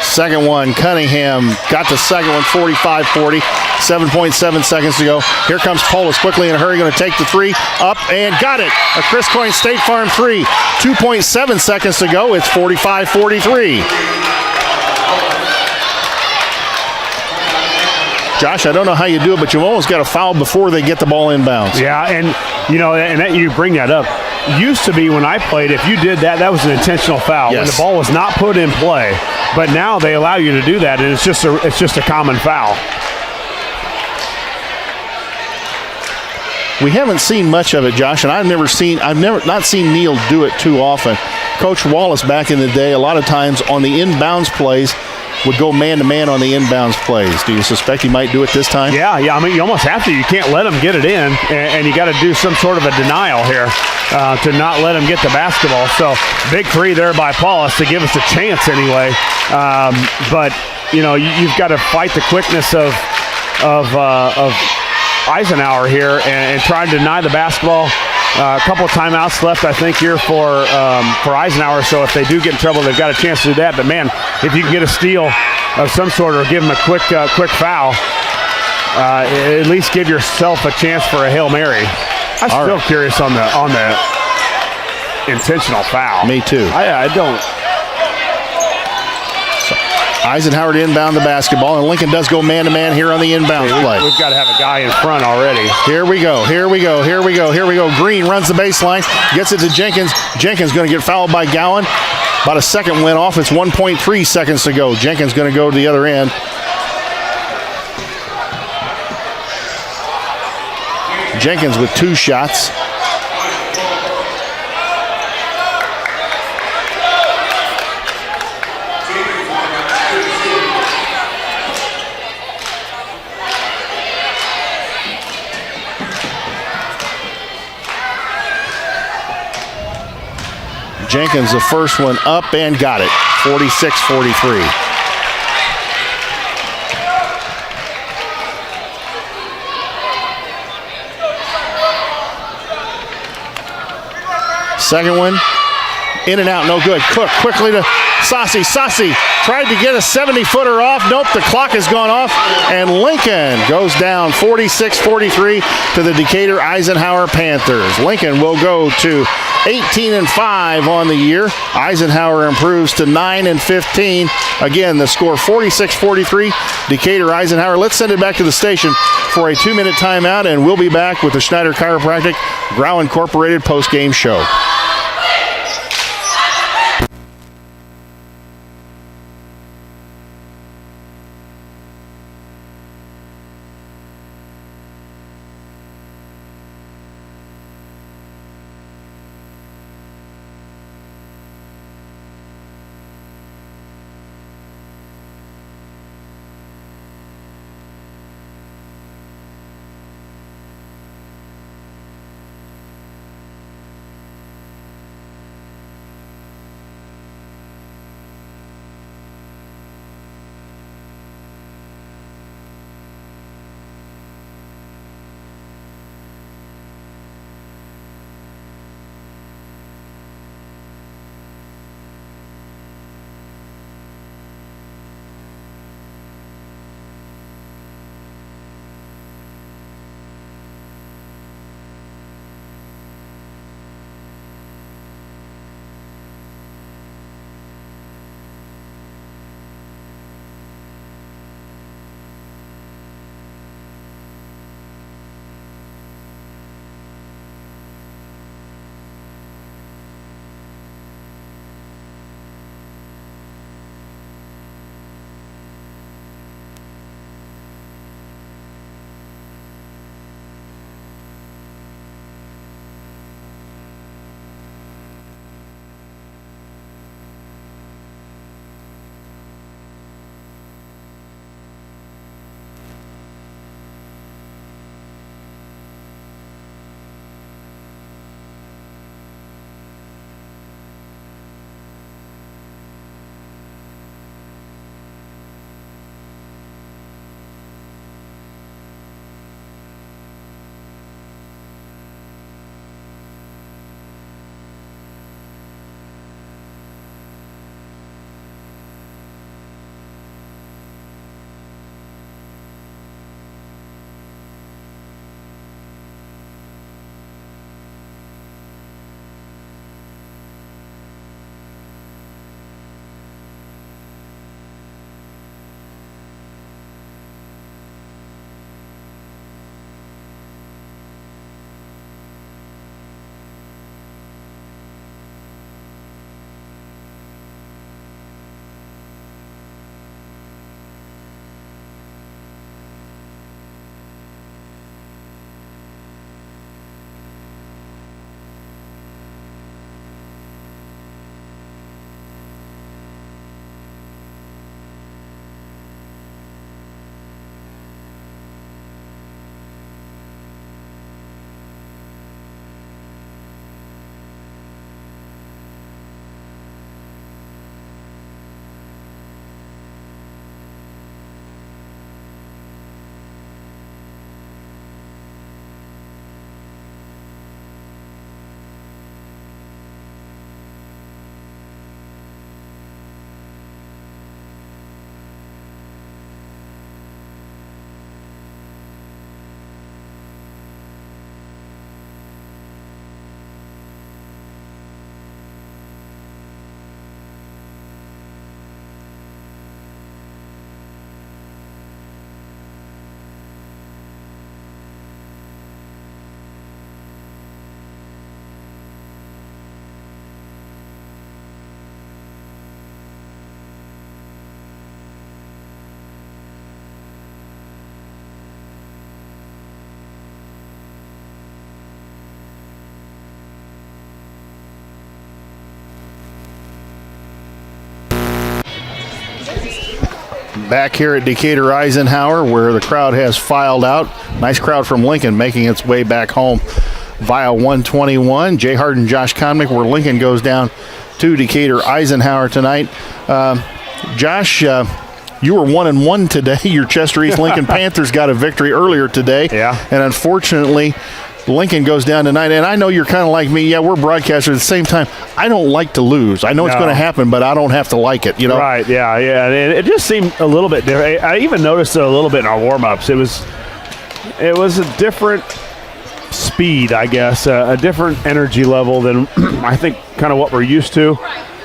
Second one, Cunningham got the second one, 45-40. 7.7 seconds to go. Here comes Polis quickly in a hurry, going to take the three, up and got it. A Chris Coyne State Farm three. 2.7 seconds to go. It's 45-43. Josh, I don't know how you do it, but you've almost got to foul before they get the ball inbounds. Yeah, and you bring that up. Used to be when I played, if you did that, that was an intentional foul. Yes. When the ball was not put in play. But now they allow you to do that, and it's just a common foul. We haven't seen much of it, Josh, and I've never not seen Neil do it too often. Coach Wallace back in the day, a lot of times on the inbounds plays, would go man-to-man on the inbounds plays. Do you suspect he might do it this time? Yeah. I mean, you almost have to. You can't let him get it in, and you got to do some sort of a denial here to not let him get the basketball. So big three there by Paulus to give us a chance anyway. But, you've got to fight the quickness of Eisenhower here and try to deny the basketball. A couple of timeouts left, I think, here for Eisenhower. So if they do get in trouble, they've got a chance to do that. But, man, if you can get a steal of some sort or give them a quick foul, at least give yourself a chance for a Hail Mary. I'm still curious on the intentional foul. Me too. I don't. Eisenhower to inbound the basketball, and Lincoln does go man-to-man here on the inbound play. We've got to have a guy in front already. Here we go. Green runs the baseline, gets it to Jenkins. Jenkins going to get fouled by Gowan. About a second went off. It's 1.3 seconds to go. Jenkins going to go to the other end. Jenkins with 2 shots. Jenkins, the first one up and got it. 46-43. Second one, in and out, no good. Cook quickly to Sassi. Sassi tried to get a 70-footer off. Nope, the clock has gone off, and Lincoln goes down 46-43 to the Decatur Eisenhower Panthers. Lincoln will go to 18-5 on the year. Eisenhower improves to 9-15. Again, the score 46-43, Decatur Eisenhower. Let's send it back to the station for a 2-minute timeout, and we'll be back with the Schneider Chiropractic Grau Incorporated post-game show. back here at Decatur Eisenhower, where the crowd has filed out. Nice crowd from Lincoln making its way back home via 121. Jay Hart and Josh Connick, where Lincoln goes down to Decatur Eisenhower tonight. Josh, you were 1-1 today. Your Chester East Lincoln Panthers got a victory earlier today. Yeah. And unfortunately, Lincoln goes down tonight. And I know you're kind of like me. Yeah, we're broadcasters at the same time. I don't like to lose. I know it's going to happen, but I don't have to like it, you know? Right, yeah. And it just seemed a little bit different. I even noticed it a little bit in our warm-ups. It was a different speed, I guess, a different energy level than I think kind of what we're used to.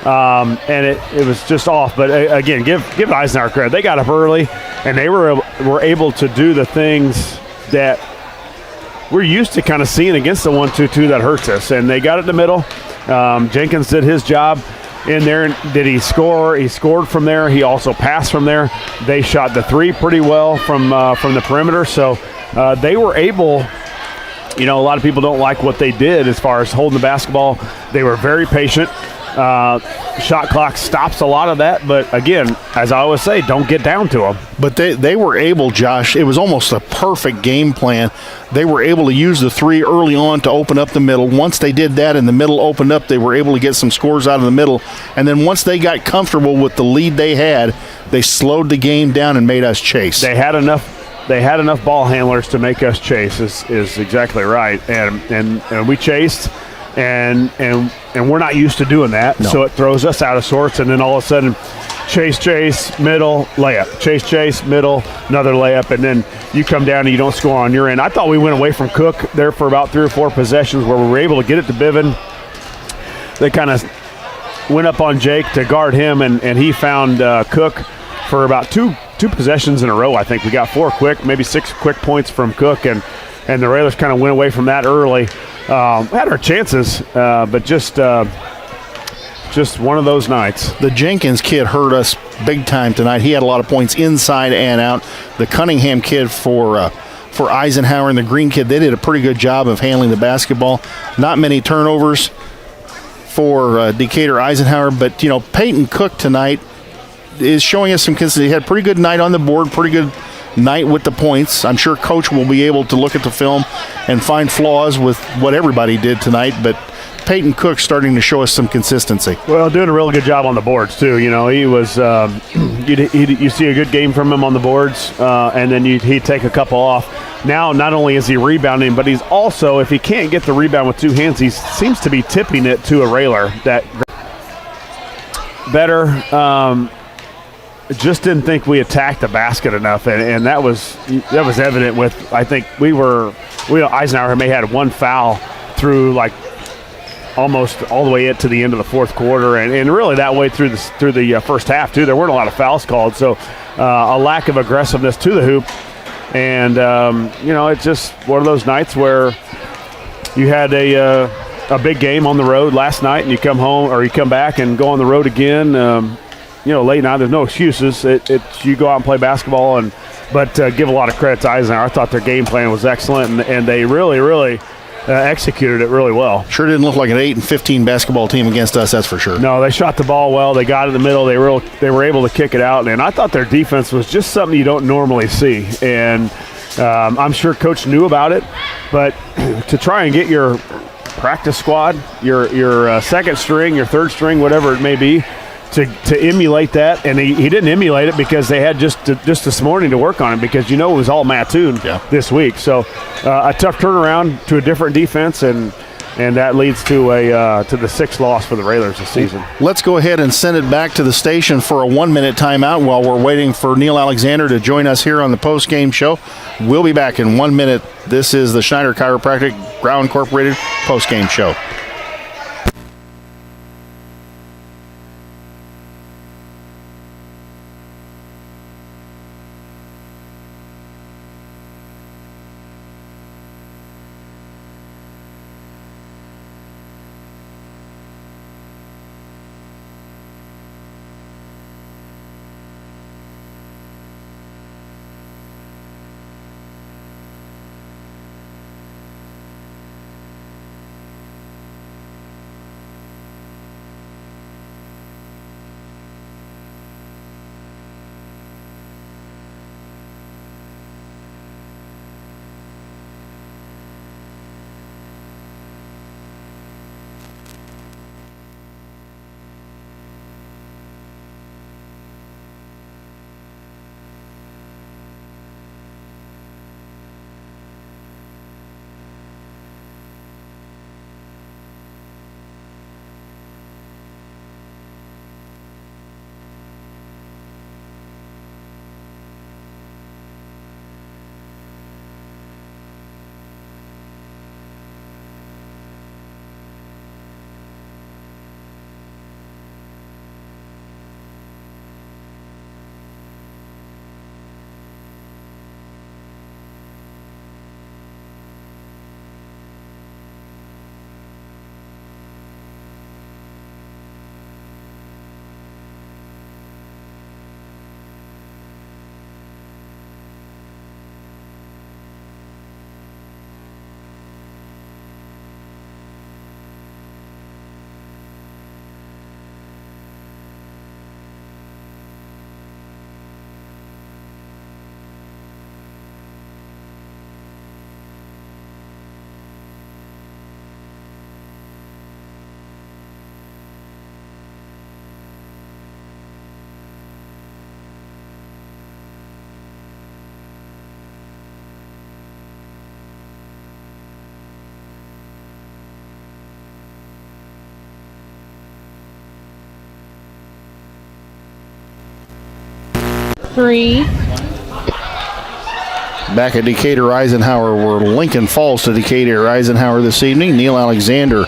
And it was just off. But again, give Eisenhower credit. They got up early, and they were able to do the things that we're used to kind of seeing against the 1-2-2 that hurts us. And they got it in the middle. Jenkins did his job in there. Did he score? He scored from there. He also passed from there. They shot the three pretty well from the perimeter. So they were able. You know, a lot of people don't like what they did as far as holding the basketball. They were very patient. Shot clock stops a lot of that, but again, as I always say, don't get down to them. But they were able, Josh, it was almost a perfect game plan. They were able to use the three early on to open up the middle. Once they did that and the middle opened up, they were able to get some scores out of the middle. And then once they got comfortable with the lead they had, they slowed the game down and made us chase. They had enough ball handlers to make us chase is exactly right. And we chased. And we're not used to doing that, so it throws us out of sorts. And then all of a sudden, chase, middle, layup. Chase, middle, another layup. And then you come down and you don't score on your end. I thought we went away from Cook there for about 3 or 4 possessions where we were able to get it to Bivin. They kind of went up on Jake to guard him, and he found Cook for about two possessions in a row. I think we got 4 quick, maybe 6 quick points from Cook, and the Railers kind of went away from that early. Had our chances, but just one of those nights. The Jenkins kid hurt us big time tonight. He had a lot of points inside and out. The Cunningham kid for Eisenhower and the Green kid, they did a pretty good job of handling the basketball. Not many turnovers for Decatur Eisenhower, but you know, Peyton Cook tonight is showing us some consistency. He had a pretty good night on the board, pretty good night with the points. I'm sure Coach will be able to look at the film and find flaws with what everybody did tonight, but Peyton Cook starting to show us some consistency. Well, doing a really good job on the boards too. You know, he was you see a good game from him on the boards, and then he'd take a couple off. Now, not only is he rebounding, but he's also, if he can't get the rebound with 2 hands, he seems to be tipping it to a railer. That better. Just didn't think we attacked the basket enough, and that was evident with, I think Eisenhower may have had 1 foul through like almost all the way to the end of the 4th quarter, and really that way through the first half too. There weren't a lot of fouls called, so a lack of aggressiveness to the hoop, and you know, it's just one of those nights where you had a big game on the road last night, and you come home or you come back and go on the road again. You know, late night, there's no excuses. You go out and play basketball, but give a lot of credit to Eisenhower. I thought their game plan was excellent, and they really executed it really well. Sure didn't look like an 8-15 basketball team against us, that's for sure. No, they shot the ball well. They got it in the middle. They were able to kick it out, and I thought their defense was just something you don't normally see. And I'm sure Coach knew about it, but to try and get your practice squad, your second string, your third string, whatever it may be, to emulate that, and he didn't emulate it because they had just this morning to work on it, because you know it was all Mattoon this week. So a tough turnaround to a different defense, and that leads to the 6th loss for the Railers this season. Let's go ahead and send it back to the station for a 1-minute timeout while we're waiting for Neil Alexander to join us here on the post-game show. We'll be back in 1 minute. This is the Schneider Chiropractic Ground Incorporated post-game show. 3. Back at Decatur Eisenhower, where Lincoln falls to Decatur Eisenhower this evening. Neil Alexander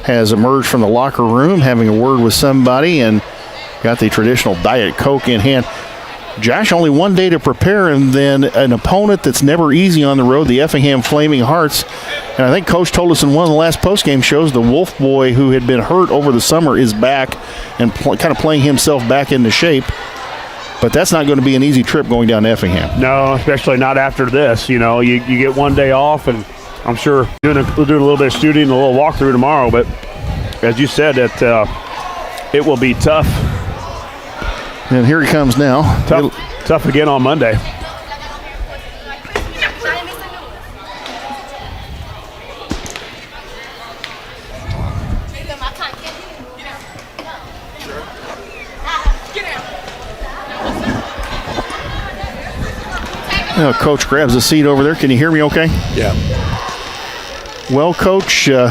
has emerged from the locker room, having a word with somebody, and got the traditional Diet Coke in hand. Josh, only one day to prepare, and then an opponent that's never easy on the road, the Effingham Flaming Hearts. And I think Coach told us in one of the last postgame shows the Wolf Boy, who had been hurt over the summer, is back and kind of playing himself back into shape. But that's not going to be an easy trip going down to Effingham. No, especially not after this. You know, you get one day off, and I'm sure we'll do a little bit of shooting and a little walkthrough tomorrow. But as you said, it will be tough. And here he comes now. Tough again on Monday. Coach grabs a seat over there. Can you hear me okay? Yeah. Well, Coach, a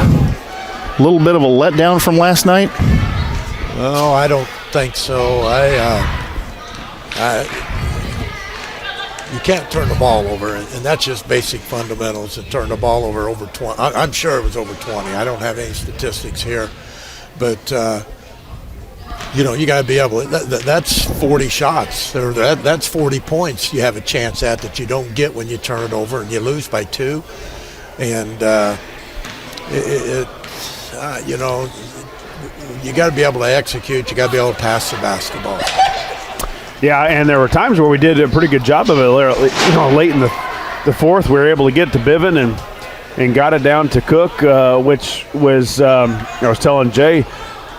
little bit of a letdown from last night? No, I don't think so. You can't turn the ball over, and that's just basic fundamentals. To turn the ball over 20. I'm sure it was over 20. I don't have any statistics here, but you got to be able to, that's 40 shots. That's 40 points you have a chance at that you don't get when you turn it over and you lose by 2. And you got to be able to execute. You got to be able to pass the basketball. Yeah, and there were times where we did a pretty good job of it. Late in the fourth, we were able to get to Biven and got it down to Cook, which was I was telling Jay,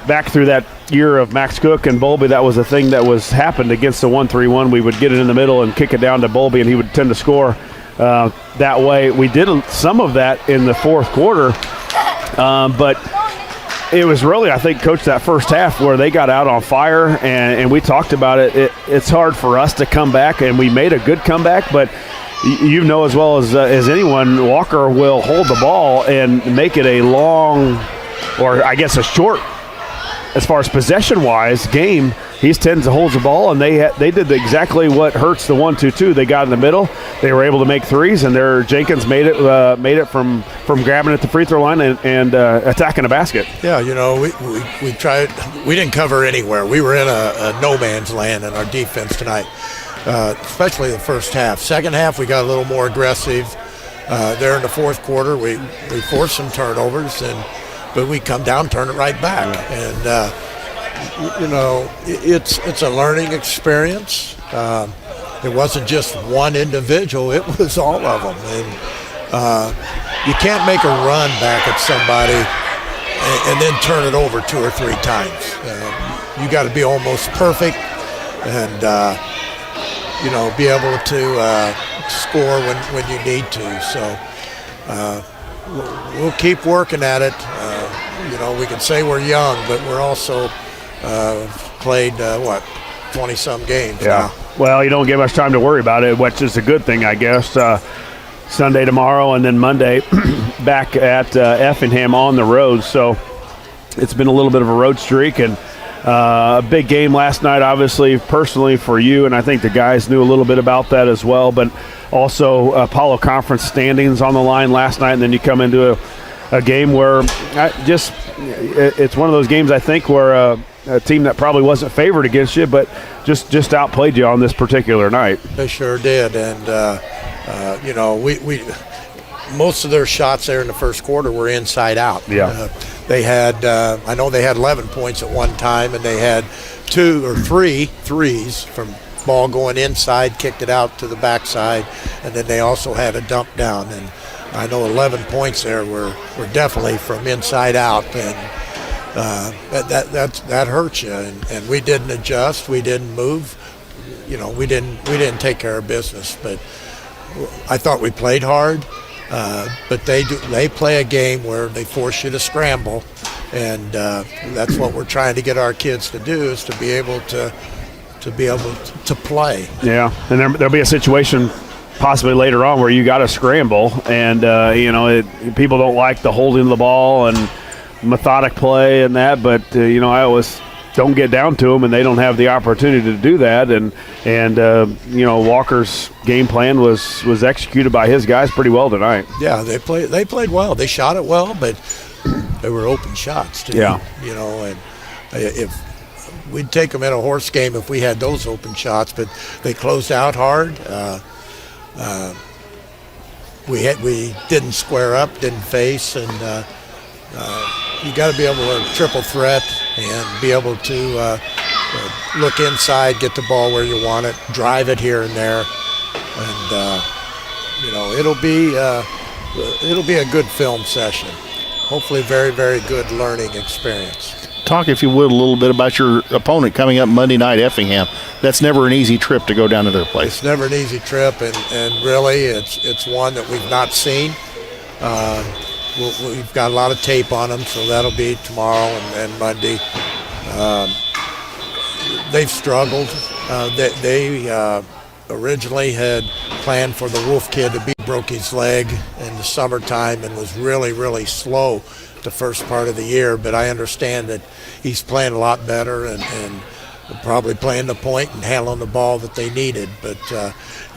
back through that year of Max Cook and Bowlby, that was a thing that was happened against the 1-3-1. We would get it in the middle and kick it down to Bowlby, and he would tend to score that way. We did some of that in the fourth quarter, but it was really, I think, Coach, that first half where they got out on fire, and we talked about it. It's hard for us to come back, and we made a good comeback, but you know as well as anyone, Walker will hold the ball and make it a long, or I guess a short, as far as possession-wise, game. He tends to hold the ball, and they did exactly what hurts the 1-2-2. They got in the middle. They were able to make threes, and Jenkins made it from grabbing at the free throw line and attacking the basket. Yeah, we tried. We didn't cover anywhere. We were in a no man's land in our defense tonight, especially the first half. Second half, we got a little more aggressive. There in the fourth quarter, we forced some turnovers, but we come down, turn it right back, and. It's a learning experience. It wasn't just one individual; it was all of them. And you can't make a run back at somebody and then turn it over 2 or 3 times. You got to be almost perfect, and be able to score when you need to. So we'll keep working at it. We can say we're young, but we're also played 20-some games. Yeah. Now. Well, you don't get much time to worry about it, which is a good thing, I guess. Sunday tomorrow, and then Monday back at Effingham on the road. So it's been a little bit of a road streak, and a big game last night, obviously, personally for you, and I think the guys knew a little bit about that as well. But also Apollo Conference standings on the line last night, and then you come into a game where it's one of those games, I think, where a team that probably wasn't favored against you, but just outplayed you on this particular night. They sure did, and we most of their shots there in the first quarter were inside out. Yeah, they had I know they had 11 points at one time, and they had 2 or 3 threes from ball going inside, kicked it out to the backside, and then they also had a dump down. And I know 11 points there were definitely from inside out, and that hurts you. And we didn't adjust, we didn't move, we didn't take care of business. But I thought we played hard, but they play a game where they force you to scramble, and that's what we're trying to get our kids to do, is to be able to play. Yeah, and there'll be a situation possibly later on where you got to scramble, and people don't like the holding of the ball and methodic play and that, but I always don't get down to them, and they don't have the opportunity to do that. And Walker's game plan was executed by his guys pretty well tonight. Yeah, they played well. They shot it well, but they were open shots too. Yeah. And if we'd take them in a horse game if we had those open shots, but they closed out hard. We didn't square up, didn't face, and you got to be able to triple threat and be able to look inside, get the ball where you want it, drive it here and there, and it'll be a good film session. Hopefully, very, very good learning experience. Talk, if you would, a little bit about your opponent coming up Monday night, Effingham. That's never an easy trip to go down to their place. It's never an easy trip, and really it's one that we've not seen. We've got a lot of tape on them, so that'll be tomorrow and Monday. They've struggled. They originally had planned for the Wolf kid to broke his leg in the summertime and was really, really slow the first part of the year, but I understand that he's playing a lot better and probably playing the point and handling the ball that they needed. But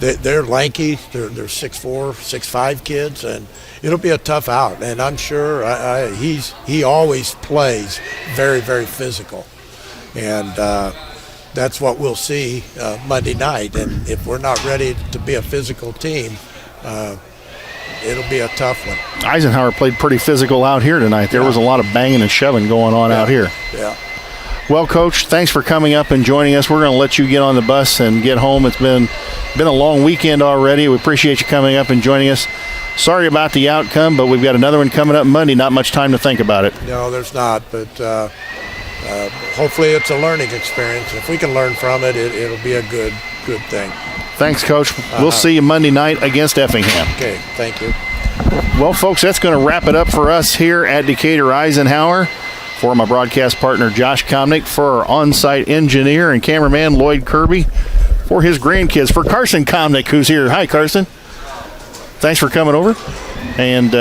they're lanky. They're 6'4", 6'5" kids, and it'll be a tough out. And I'm sure he always plays very, very physical, and that's what we'll see Monday night. And if we're not ready to be a physical team, it'll be a tough one. Eisenhower played pretty physical out here tonight. There was a lot of banging and shoving going on out here. Yeah. Well, Coach, thanks for coming up and joining us. We're going to let you get on the bus and get home. It's been a long weekend already. We appreciate you coming up and joining us. Sorry about the outcome, but we've got another one coming up Monday. Not much time to think about it. No, there's not, but hopefully it's a learning experience. If we can learn from it, it'll be a good thing. Thanks, Coach. We'll see you Monday night against Effingham. Okay, thank you. Well, folks, that's going to wrap it up for us here at Decatur Eisenhower. For my broadcast partner, Josh Komnick, for our on-site engineer and cameraman, Lloyd Kirby, for his grandkids, for Carson Komnick, who's here. Hi, Carson. Thanks for coming over. And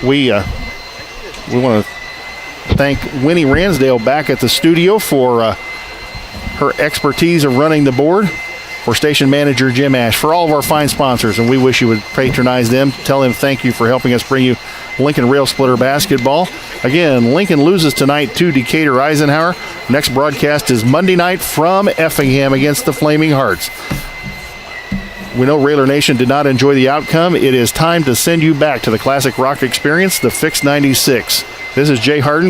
we want to thank Winnie Ransdale back at the studio for her expertise of running the board. For station manager Jim Ash, for all of our fine sponsors, and we wish you would patronize them. Tell them thank you for helping us bring you Lincoln Rail Splitter basketball. Again, Lincoln loses tonight to Decatur Eisenhower. Next broadcast is Monday night from Effingham against the Flaming Hearts. We know Railer Nation did not enjoy the outcome. It is time to send you back to the classic rock experience, the Fix 96. This is Jay Harden.